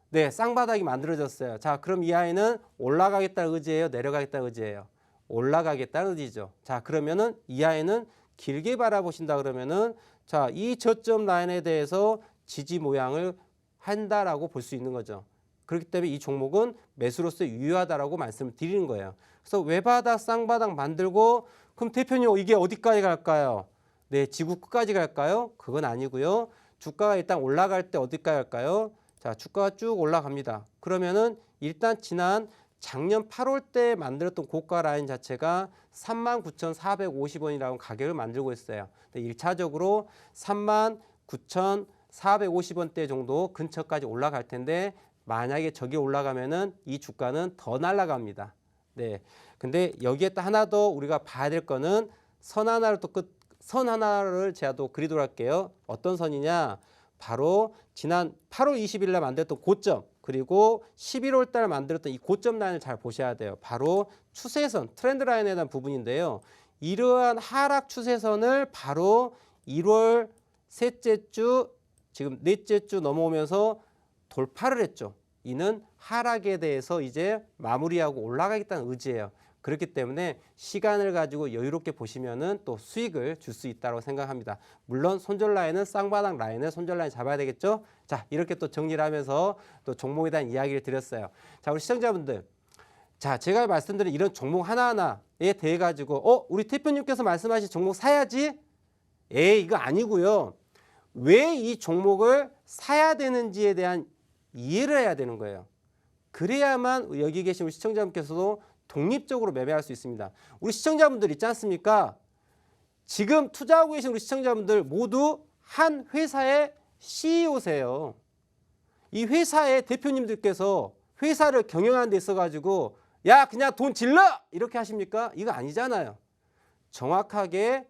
네, 쌍바닥이 만들어졌어요. 자, 그럼 이 아이는 올라가겠다는 의지예요? 내려가겠다는 의지예요? 올라가겠다는 의지죠. 자, 그러면은 이 아이는 길게 바라보신다 그러면은 자, 이 저점 라인에 대해서 지지 모양을 한다라고 볼 수 있는 거죠. 그렇기 때문에 이 종목은 매수로서 유효하다라고 말씀을 드리는 거예요. 그래서 외바닥, 쌍바닥 만들고 그럼 대표님 이게 어디까지 갈까요? 네, 지구 끝까지 갈까요? 그건 아니고요. 주가가 일단 올라갈 때 어디까지 갈까요? 자, 주가가 쭉 올라갑니다. 그러면은 일단 지난 작년 8월 때 만들었던 고가 라인 자체가 39,450원이라는 가격을 만들고 있어요. 1차적으로 39,450원대 정도 근처까지 올라갈 텐데 만약에 저기 올라가면은 이 주가는 더 날아갑니다. 네. 근데 여기에 또 하나 더 우리가 봐야 될 거는 선 하나를 제가 또 그리도록 할게요. 어떤 선이냐? 바로 지난 8월 20일 날 만들었던 고점 그리고 11월 달 만들었던 이 고점 라인을 잘 보셔야 돼요. 바로 추세선, 트렌드 라인에 대한 부분인데요. 이러한 하락 추세선을 바로 1월 셋째 주, 지금 넷째 주 넘어오면서 돌파를 했죠. 이는 하락에 대해서 이제 마무리하고 올라가겠다는 의지예요. 그렇기 때문에 시간을 가지고 여유롭게 보시면은 또 수익을 줄 수 있다고 생각합니다. 물론 손절 라인은 쌍바닥 라인을 손절 라인 잡아야 되겠죠. 자, 이렇게 또 정리를 하면서 또 종목에 대한 이야기를 드렸어요. 자, 우리 시청자분들, 자, 제가 말씀드린 이런 종목 하나하나에 대해 가지고 우리 대표님께서 말씀하신 종목 사야지? 이거 아니고요. 왜 이 종목을 사야 되는지에 대한 이해를 해야 되는 거예요. 그래야만 여기 계신 우리 시청자분께서도 독립적으로 매매할 수 있습니다. 우리 시청자분들 있지 않습니까? 지금 투자하고 계신 우리 시청자분들 모두 한 회사의 CEO세요. 이 회사의 대표님들께서 회사를 경영하는 데 있어가지고 야, 그냥 돈 질러! 이렇게 하십니까? 이거 아니잖아요. 정확하게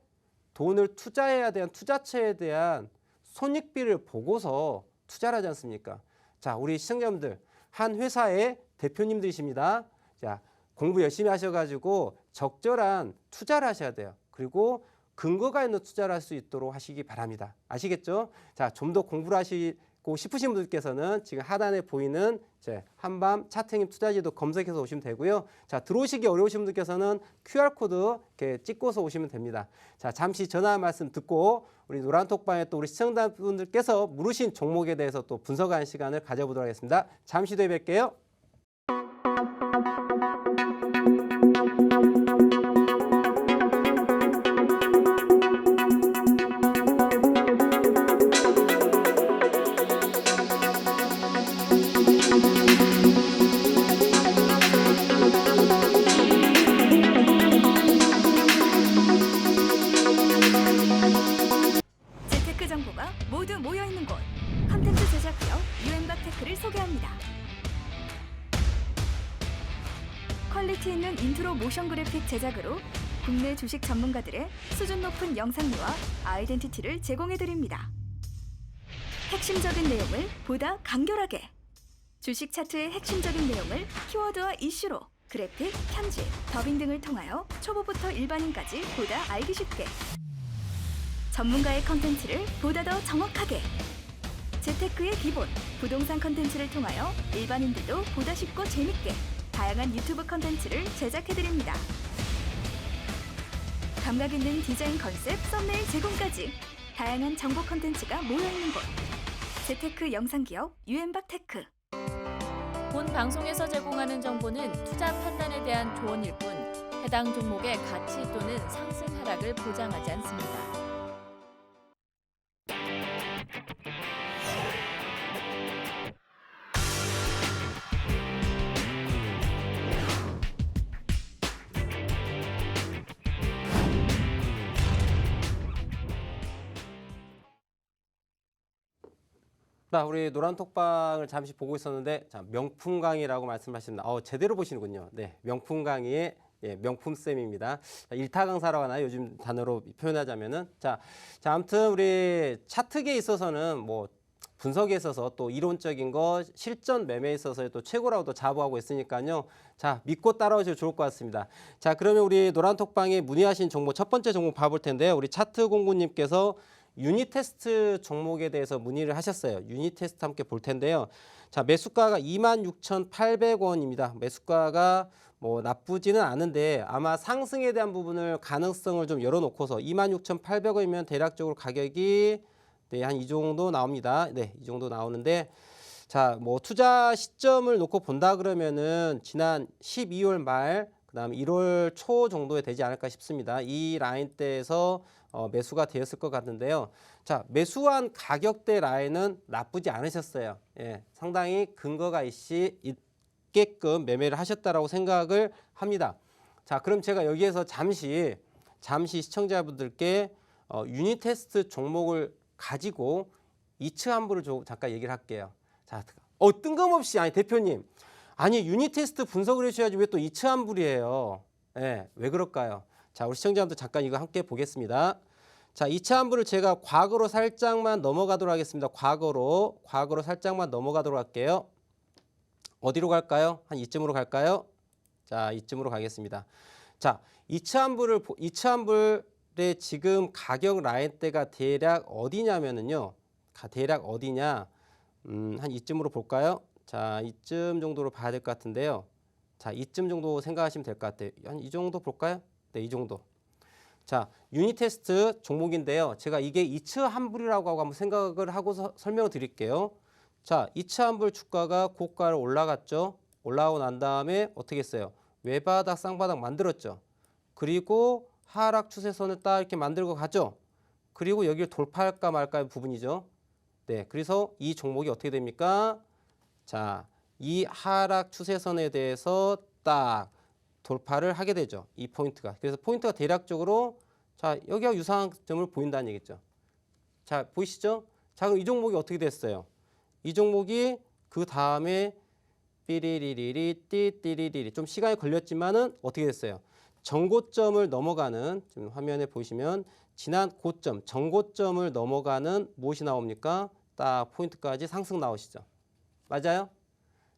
돈을 투자해야 되는 투자처에 대한 손익비를 보고서 투자를 하지 않습니까? 자, 우리 시청자분들 한 회사의 대표님들이십니다. 자, 공부 열심히 하셔가지고 적절한 투자를 하셔야 돼요. 그리고 근거가 있는 투자를 할 수 있도록 하시기 바랍니다. 아시겠죠? 자, 좀 더 공부를 하시고 싶으신 분들께서는 지금 하단에 보이는 한밤 차트님 투자지도 검색해서 오시면 되고요. 자, 들어오시기 어려우신 분들께서는 QR코드 이렇게 찍고서 오시면 됩니다. 자, 잠시 전화 말씀 듣고 우리 노란톡방에 또 우리 시청자분들께서 물으신 종목에 대해서 또 분석하는 시간을 가져보도록 하겠습니다. 잠시 뒤에 뵐게요.
재테크 정보가 모두 모여있는 곳. 콘텐츠 제작 기업 유엠박테크를 소개합니다. 퀄리티 있는 인트로 모션 그래픽 제작으로 국내 주식 전문가들의 수준 높은 영상미와 아이덴티티를 제공해드립니다. 핵심적인 내용을 보다 간결하게 주식 차트의 핵심적인 내용을 키워드와 이슈로 그래픽, 편집, 더빙 등을 통하여 초보부터 일반인까지 보다 알기 쉽게 전문가의 컨텐츠를 보다 더 정확하게 재테크의 기본, 부동산 컨텐츠를 통하여 일반인들도 보다 쉽고 재밌게 다양한 유튜브 컨텐츠를 제작해드립니다. 감각 있는 디자인 컨셉, 썸네일 제공까지 다양한 정보 컨텐츠가 모여있는 곳 재테크 영상기업 유엔박테크.
본 방송에서 제공하는 정보는 투자 판단에 대한 조언일 뿐 해당 종목의 가치 또는 상승 하락을 보장하지 않습니다.
자, 우리 노란톡방을 잠시 보고 있었는데, 자, 명품 강의라고 말씀하셨습니다. 제대로 보시는군요. 네, 명품 강의의 명품쌤입니다. 자, 일타 강사라고 하나요? 요즘 단어로 표현하자면은. 자, 아무튼 우리 차트계에 있어서는 뭐 분석에 있어서 또 이론적인 거, 실전 매매에 있어서 또 최고라고도 자부하고 있으니까요. 자, 믿고 따라오시면 좋을 것 같습니다. 자, 그러면 우리 노란톡방에 문의하신 종목, 첫 번째 종목 봐볼 텐데요. 우리 차트 공구님께서 유닛 테스트 종목에 대해서 문의를 하셨어요. 유닛 테스트 함께 볼 텐데요. 자, 매수가가 26,800원입니다. 매수가가 뭐 나쁘지는 않은데 아마 상승에 대한 부분을 가능성을 좀 열어놓고서 26,800원이면 대략적으로 가격이 네, 한 이 정도 나옵니다. 네, 이 정도 나오는데 자, 뭐 투자 시점을 놓고 본다 그러면은 지난 12월 말 그다음에 1월 초 정도에 되지 않을까 싶습니다. 이 라인대에서 매수가 되었을 것 같은데요. 자, 매수한 가격대 라인은 나쁘지 않으셨어요. 예, 상당히 근거가 있게끔 매매를 하셨다라고 생각을 합니다. 자, 그럼 제가 여기에서 잠시 시청자분들께 유닛 테스트 종목을 가지고 이츠 환불을 잠깐 얘기를 할게요. 자, 뜬금없이 아니 대표님, 아니 유닛 테스트 분석을 해주셔야지 왜 또 이츠 환불이에요? 예, 왜 그럴까요? 자, 우리 시청자분들 잠깐 이거 함께 보겠습니다. 자, 이츠 환불을 제가 과거로 살짝만 넘어가도록 하겠습니다. 과거로 살짝만 넘어가도록 할게요. 어디로 갈까요? 한 이쯤으로 갈까요? 자, 이쯤으로 가겠습니다. 자, 이츠 환불의 지금 가격 라인대가 대략 어디냐면은요. 대략 어디냐? 한 이쯤으로 볼까요? 자, 이쯤 정도로 봐야 될 것 같은데요. 자, 이쯤 정도 생각하시면 될 것 같아요. 한 이 정도 볼까요? 네, 이 정도. 자, 유닛 테스트 종목인데요. 제가 이게 이츠 환불이라고 하고 한번 생각을 하고 설명을 드릴게요. 자, 이츠 환불 주가가 고가를 올라갔죠. 올라오고 난 다음에 어떻게 했어요? 외바닥, 쌍바닥 만들었죠. 그리고 하락 추세선을 딱 이렇게 만들고 가죠. 그리고 여기를 돌파할까 말까의 부분이죠. 네, 그래서 이 종목이 어떻게 됩니까? 자, 이 하락 추세선에 대해서 딱 돌파를 하게 되죠. 이 포인트가. 그래서 포인트가 대략적으로 자, 여기와 유사한 점을 보인다는 얘기죠. 자, 보이시죠? 자, 그럼 이 종목이 어떻게 됐어요? 이 종목이 그 다음에 삐리리리리 띠띠리리리 좀 시간이 걸렸지만은 어떻게 됐어요? 정고점을 넘어가는 지금 화면에 보시면 지난 고점, 정고점을 넘어가는 무엇이 나옵니까? 딱 포인트까지 상승 나오시죠. 맞아요?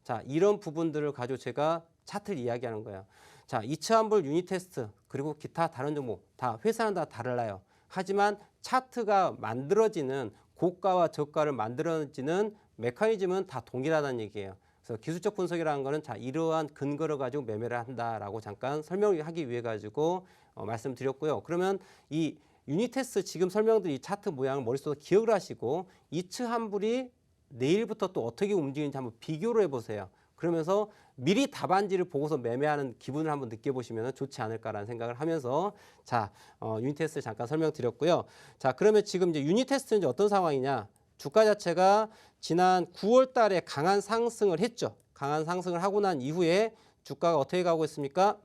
자, 이런 부분들을 가지고 제가 차트를 이야기하는 거예요. 자, 이츠 환불 유닛 테스트 그리고 기타 다른 종목 다 회사는 다 달라요. 하지만 차트가 만들어지는 고가와 저가를 만들어지는 메커니즘은 다 동일하다는 얘기예요. 그래서 기술적 분석이라는 거는 자, 이러한 근거를 가지고 매매를 한다라고 잠깐 설명을 하기 위해 가지고 말씀드렸고요. 그러면 이 유닛 테스트 지금 설명드린 이 차트 모양을 머릿속에 기억을 하시고 이츠 환불이 내일부터 또 어떻게 움직이는지 한번 비교를 해보세요. 그러면서 미리 답안지를 보고서 매매하는 기분을 한번 느껴보시면 좋지 않을까라는 생각을 하면서 자, 유닛 테스트 잠깐 설명드렸고요. 자, 그러면 지금 이제 유닛 테스트는 이제 어떤 상황이냐? 주가 자체가 지난 9월 달에 강한 상승을 했죠. 강한 상승을 하고 난 이후에 주가가 어떻게 가고 있습니까?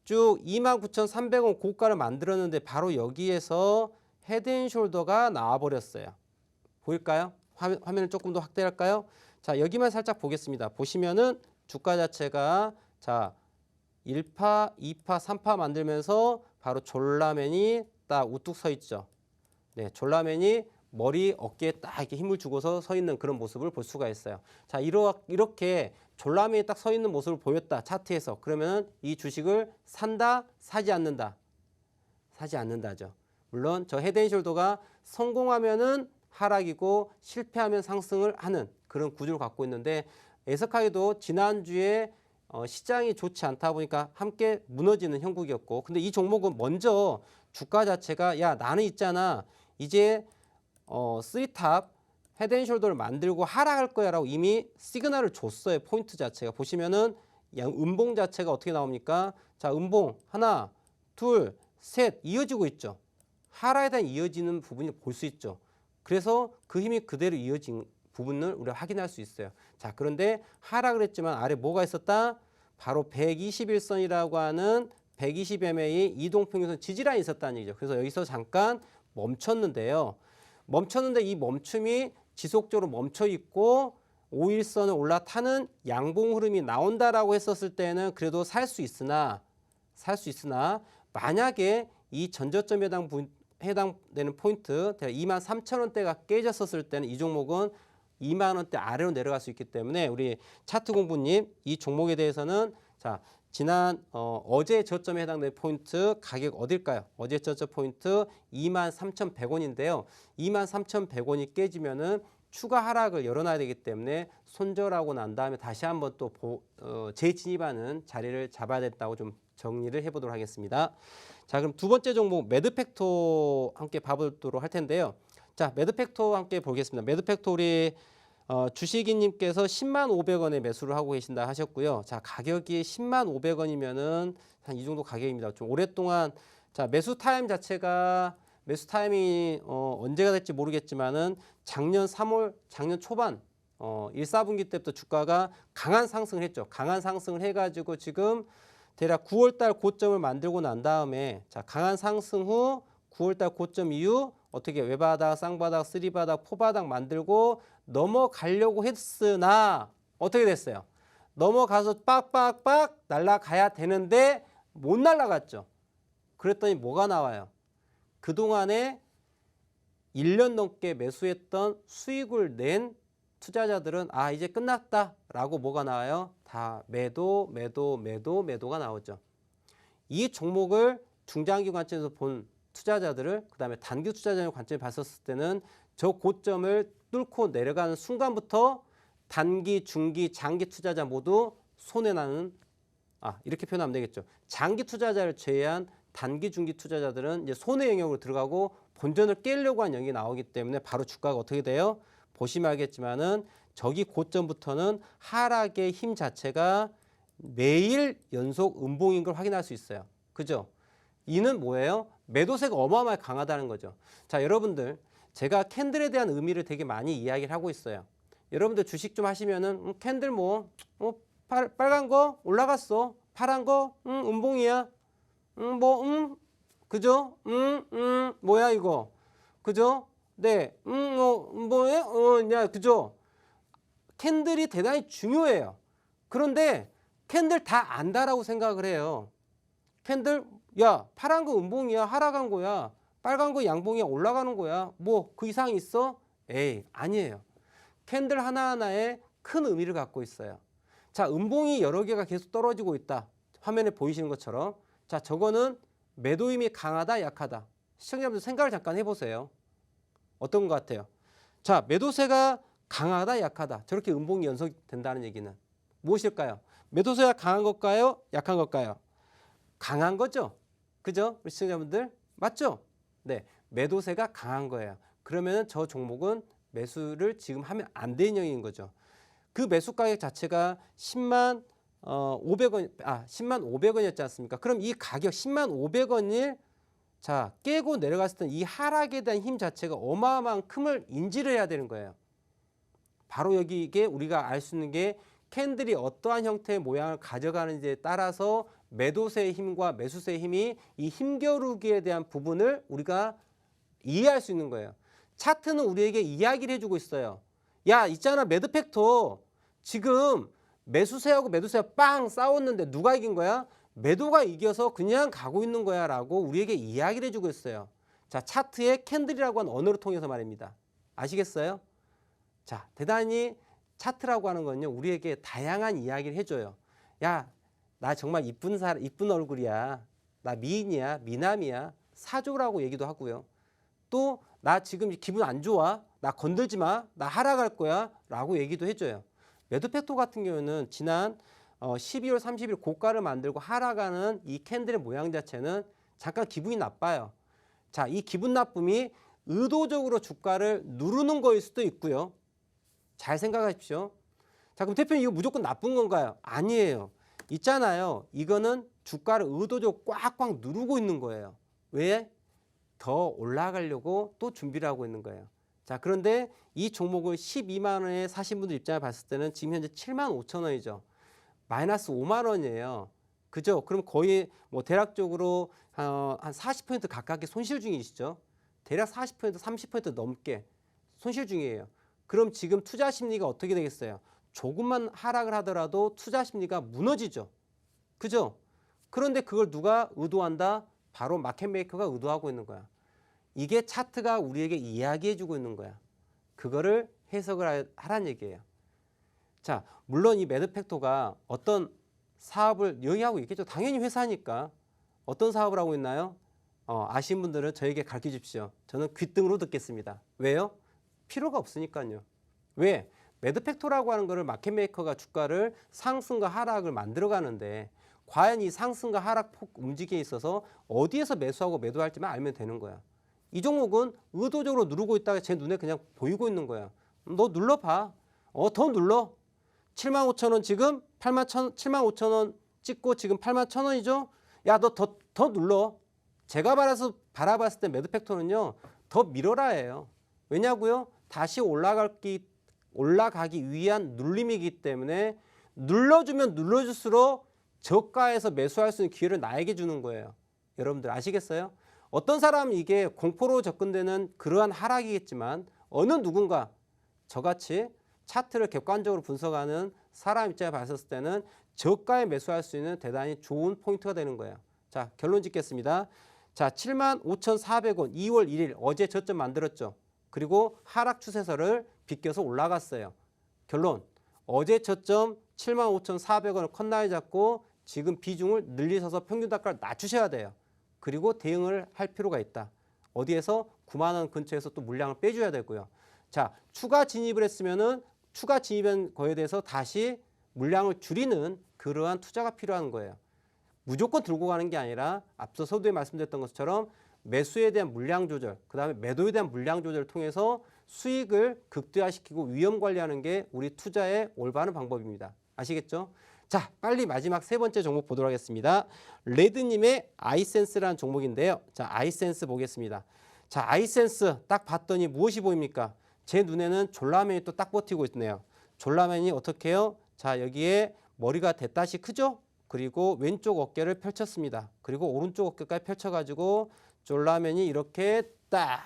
쭉 29,300원 고가를 만들었는데 바로 여기에서 헤드앤숄더가 나와버렸어요. 보일까요? 화면을 조금 더 확대할까요? 자, 여기만 살짝 보겠습니다. 보시면은 주가 자체가 자 1파, 2파, 3파 만들면서 바로 졸라맨이 딱 우뚝 서 있죠. 네, 졸라맨이 머리, 어깨에 딱 이렇게 힘을 주고서 서 있는 그런 모습을 볼 수가 있어요. 자, 이렇게 졸라매에 딱 서 있는 모습을 보였다. 차트에서. 그러면 이 주식을 산다, 사지 않는다. 사지 않는다죠. 물론 저 헤드앤숄더가 성공하면은 하락이고 실패하면 상승을 하는 그런 구조를 갖고 있는데 애석하게도 지난주에 시장이 좋지 않다 보니까 함께 무너지는 형국이었고, 근데 이 종목은 먼저 주가 자체가 야 나는 있잖아 이제 3탑 헤드앤숄더를 만들고 하락할 거야 라고 이미 시그널을 줬어요. 포인트 자체가 보시면은 음봉 자체가 어떻게 나옵니까? 자, 음봉 하나 둘 셋 이어지고 있죠. 하락에 대한 이어지는 부분을 볼 수 있죠. 그래서 그 힘이 그대로 이어진 부분을 우리가 확인할 수 있어을 자, 그런데 하락을 했지만 아래 뭐가 있었다? 바로 121선이라고 하는 120MA 이동평균선 지지라인이 있었다는 얘기죠. 그래서 여기서 잠깐 멈췄는데요. 멈췄는데 이 멈춤이 지속적으로 멈춰 있고 5일선을 올라타는 양봉 흐름이 나온다라고 했었을 때는 그래도 살 수 있으나 만약에 이 전저점에 해당되는 포인트 23,000원대가 깨졌었을 때는 이 종목은 2만 원대 아래로 내려갈 수 있기 때문에 우리 차트 공부님 이 종목에 대해서는 자 지난 어제 저점에 해당되는 포인트 가격 어딜까요? 어제 저점 포인트 23,100원인데요. 23,100원이 깨지면은 추가 하락을 열어놔야 되기 때문에 손절하고 난 다음에 다시 한번 또 재진입하는 자리를 잡아야 된다고 좀 정리를 해보도록 하겠습니다. 자, 그럼 두 번째 종목 매드팩토 함께 봐보도록 할 텐데요. 자, 매드팩토 함께 보겠습니다. 매드팩토 우리 주식인님께서 10만 500원에 매수를 하고 계신다 하셨고요. 자, 가격이 10만 500원이면은 한 이 정도 가격입니다. 좀 오랫동안 자 매수 타임 자체가 매수 타임이 언제가 될지 모르겠지만은 작년 3월, 작년 초반 1, 4분기 때부터 주가가 강한 상승을 했죠. 강한 상승을 해가지고 지금 대략 9월달 고점을 만들고 난 다음에 자 강한 상승 후 9월달 고점 이후 어떻게 외바닥, 쌍바닥, 쓰리바닥, 포바닥 만들고 넘어가려고 했으나 어떻게 됐어요? 넘어가서 빡빡빡 날아가야 되는데 못 날아갔죠. 그랬더니 뭐가 나와요? 그동안에 1년 넘게 매수했던 수익을 낸 투자자들은 아 이제 끝났다라고 뭐가 나와요? 다 매도가 나오죠. 이 종목을 중장기 관점에서 본 투자자들을 그 다음에 단기 투자자의 관점에 봤었을 때는 저 고점을 뚫고 내려가는 순간부터 단기, 중기, 장기 투자자 모두 손해나는 이렇게 표현하면 되겠죠. 장기 투자자를 제외한 단기, 중기 투자자들은 이제 손해 영역으로 들어가고 본전을 깨려고 한 영역이 나오기 때문에 바로 주가가 어떻게 돼요? 보시면 알겠지만은 저기 고점부터는 하락의 힘 자체가 매일 연속 음봉인 걸 확인할 수 있어요. 그죠? 이는 뭐예요? 매도세가 어마어마하게 강하다는 거죠. 자, 여러분들 제가 캔들에 대한 의미를 되게 많이 이야기를 하고 있어요. 여러분들 주식 좀 하시면은 캔들 빨간 거 올라갔어. 파란 거 음봉이야. 그죠? 뭐야 이거? 그죠? 네. 뭐예요? 야, 그죠? 캔들이 대단히 중요해요. 그런데 캔들 다 안다라고 생각을 해요. 캔들 야 파란 거 음봉이야 하락한 거야 빨간 거 양봉이야 올라가는 거야 뭐 그 이상 있어? 에이 아니에요. 캔들 하나하나에 큰 의미를 갖고 있어요. 자 음봉이 여러 개가 계속 떨어지고 있다. 화면에 보이시는 것처럼 자 저거는 매도 힘이 강하다 약하다. 시청자분들 생각을 잠깐 해보세요. 어떤 것 같아요? 자 매도세가 강하다 약하다 저렇게 음봉이 연속된다는 얘기는 무엇일까요? 매도세가 강한 걸까요? 약한 걸까요? 강한 거죠. 그죠? 우리 시청자분들 맞죠? 네, 매도세가 강한 거예요. 그러면 저 종목은 매수를 지금 하면 안 되는 영역인 거죠. 그 매수 가격 자체가 10만 500원이었지 않습니까? 그럼 이 가격 10만 500원을 자 깨고 내려갔을 때 이 하락에 대한 힘 자체가 어마어마한 큼을 인지를 해야 되는 거예요. 바로 여기 이게 우리가 알 수 있는 게 캔들이 어떠한 형태의 모양을 가져가는지에 따라서 매도세의 힘과 매수세의 힘이 이 힘겨루기에 대한 부분을 우리가 이해할 수 있는 거예요. 차트는 우리에게 이야기를 해주고 있어요. 야 있잖아 매드팩터 지금 매수세하고 매도세가 빵 싸웠는데 누가 이긴 거야? 매도가 이겨서 그냥 가고 있는 거야 라고 우리에게 이야기를 해주고 있어요. 자, 차트의 캔들이라고 하는 언어를 통해서 말입니다. 아시겠어요? 자, 대단히 차트라고 하는 건요, 우리에게 다양한 이야기를 해줘요. 야, 나 정말 이쁜 얼굴이야. 나 미인이야, 미남이야, 사조라고 얘기도 하고요. 또 나 지금 기분 안 좋아. 나 건들지 마. 나 하락할 거야. 라고 얘기도 해줘요. 매도팩토 같은 경우는 지난 12월 30일 고가를 만들고 하락하는 이 캔들의 모양 자체는 잠깐 기분이 나빠요. 자, 이 기분 나쁨이 의도적으로 주가를 누르는 거일 수도 있고요. 잘 생각하십시오. 자, 그럼 대표님 이거 무조건 나쁜 건가요? 아니에요. 있잖아요. 이거는 주가를 의도적으로 꽉꽉 누르고 있는 거예요. 왜? 더 올라가려고 또 준비를 하고 있는 거예요. 자, 그런데 이 종목을 12만 원에 사신 분들 입장에 봤을 때는 지금 현재 7만 5천 원이죠. 마이너스 5만 원이에요. 그죠? 그럼 거의 뭐 대략적으로 한 40% 가깝게 손실 중이시죠. 대략 40%, 30% 넘게 손실 중이에요. 그럼 지금 투자 심리가 어떻게 되겠어요? 조금만 하락을 하더라도 투자 심리가 무너지죠. 그죠? 그런데 그걸 누가 의도한다? 바로 마켓 메이커가 의도하고 있는 거야. 이게 차트가 우리에게 이야기해주고 있는 거야. 그거를 해석을 하라는 얘기예요. 자, 물론 이 매드팩토가 어떤 사업을 영위하고 있겠죠. 당연히 회사니까. 어떤 사업을 하고 있나요? 아시는 분들은 저에게 가르쳐 주십시오. 저는 귓등으로 듣겠습니다. 왜요? 필요가 없으니까요. 왜? 매드팩토라고 하는 거를 마켓 메이커가 주가를 상승과 하락을 만들어 가는데 과연 이 상승과 하락폭 움직임에 있어서 어디에서 매수하고 매도할지만 알면 되는 거야. 이 종목은 의도적으로 누르고 있다가 제 눈에 그냥 보이고 있는 거야. 너 눌러봐. 더 눌러. 7만 5천 원 지금 7만 5천 원 찍고 지금 8만 1천 원이죠. 야, 너 더 눌러. 제가 바라봤을 때 매드팩토는요, 더 밀어라예요. 왜냐고요? 다시 올라가기 위한 눌림이기 때문에 눌러주면 눌러줄수록 저가에서 매수할 수 있는 기회를 나에게 주는 거예요. 여러분들 아시겠어요? 어떤 사람은 이게 공포로 접근되는 그러한 하락이겠지만 어느 누군가 저같이 차트를 객관적으로 분석하는 사람 입장에 봤을 때는 저가에 매수할 수 있는 대단히 좋은 포인트가 되는 거예요. 자, 결론 짓겠습니다. 자, 75,400원 2월 1일 어제 저점 만들었죠. 그리고 하락 추세선을 비껴서 올라갔어요. 결론, 어제 저점 75,400원을 컷라인 잡고 지금 비중을 늘리셔서 평균 단가를 낮추셔야 돼요. 그리고 대응을 할 필요가 있다. 어디에서? 9만 원 근처에서 또 물량을 빼줘야 되고요. 자, 추가 진입을 했으면은 추가 진입한 거에 대해서 다시 물량을 줄이는 그러한 투자가 필요한 거예요. 무조건 들고 가는 게 아니라 앞서 서두에 말씀드렸던 것처럼 매수에 대한 물량 조절, 그 다음에 매도에 대한 물량 조절을 통해서 수익을 극대화시키고 위험 관리하는 게 우리 투자의 올바른 방법입니다. 아시겠죠? 자, 빨리 마지막 세 번째 종목 보도록 하겠습니다. 레드님의 아이센스라는 종목인데요. 자, 아이센스 보겠습니다. 자, 아이센스 딱 봤더니 무엇이 보입니까? 제 눈에는 졸라맨이 또 딱 버티고 있네요. 졸라맨이 어떻게 해요? 자, 여기에 머리가 대따시 크죠? 그리고 왼쪽 어깨를 펼쳤습니다. 그리고 오른쪽 어깨까지 펼쳐가지고 졸라맨이 이렇게 딱,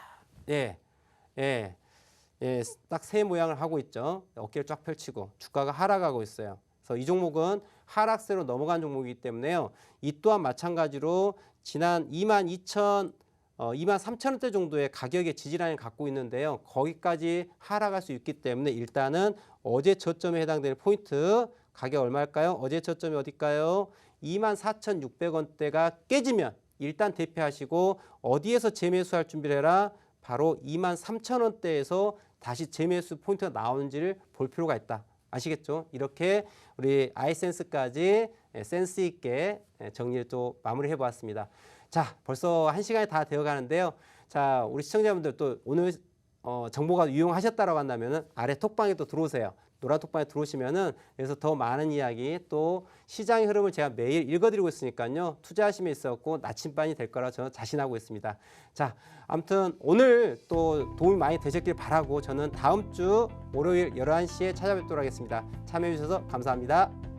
딱 새 모양을 하고 있죠. 어깨를 쫙 펼치고 주가가 하락하고 있어요. 그래서 이 종목은 하락세로 넘어간 종목이기 때문에요. 이 또한 마찬가지로 지난 23,000원대 정도의 가격의 지지라인을 갖고 있는데요. 거기까지 하락할 수 있기 때문에 일단은 어제 저점에 해당되는 포인트 가격 얼마일까요? 어제 저점이 어딜까요? 24,600원대가 깨지면 일단 대피하시고 어디에서 재매수할 준비를 해라? 바로 23,000원대에서 다시 재매수 포인트가 나오는지를 볼 필요가 있다. 아시겠죠? 이렇게 우리 아이센스까지 센스 있게 정리를 또 마무리해 보았습니다. 자, 벌써 1시간이 다 되어 가는데요. 자, 우리 시청자분들 또 오늘 정보가 유용하셨다라고 한다면은 아래 톡방에 또 들어오세요. 노란 톡방에 들어오시면은 그래서 더 많은 이야기 또 시장의 흐름을 제가 매일 읽어드리고 있으니까요. 투자하심에 있었고 나침반이 될 거라 저는 자신하고 있습니다. 자, 아무튼 오늘 또 도움이 많이 되셨길 바라고 저는 다음 주 월요일 11시에 찾아뵙도록 하겠습니다. 참여해 주셔서 감사합니다.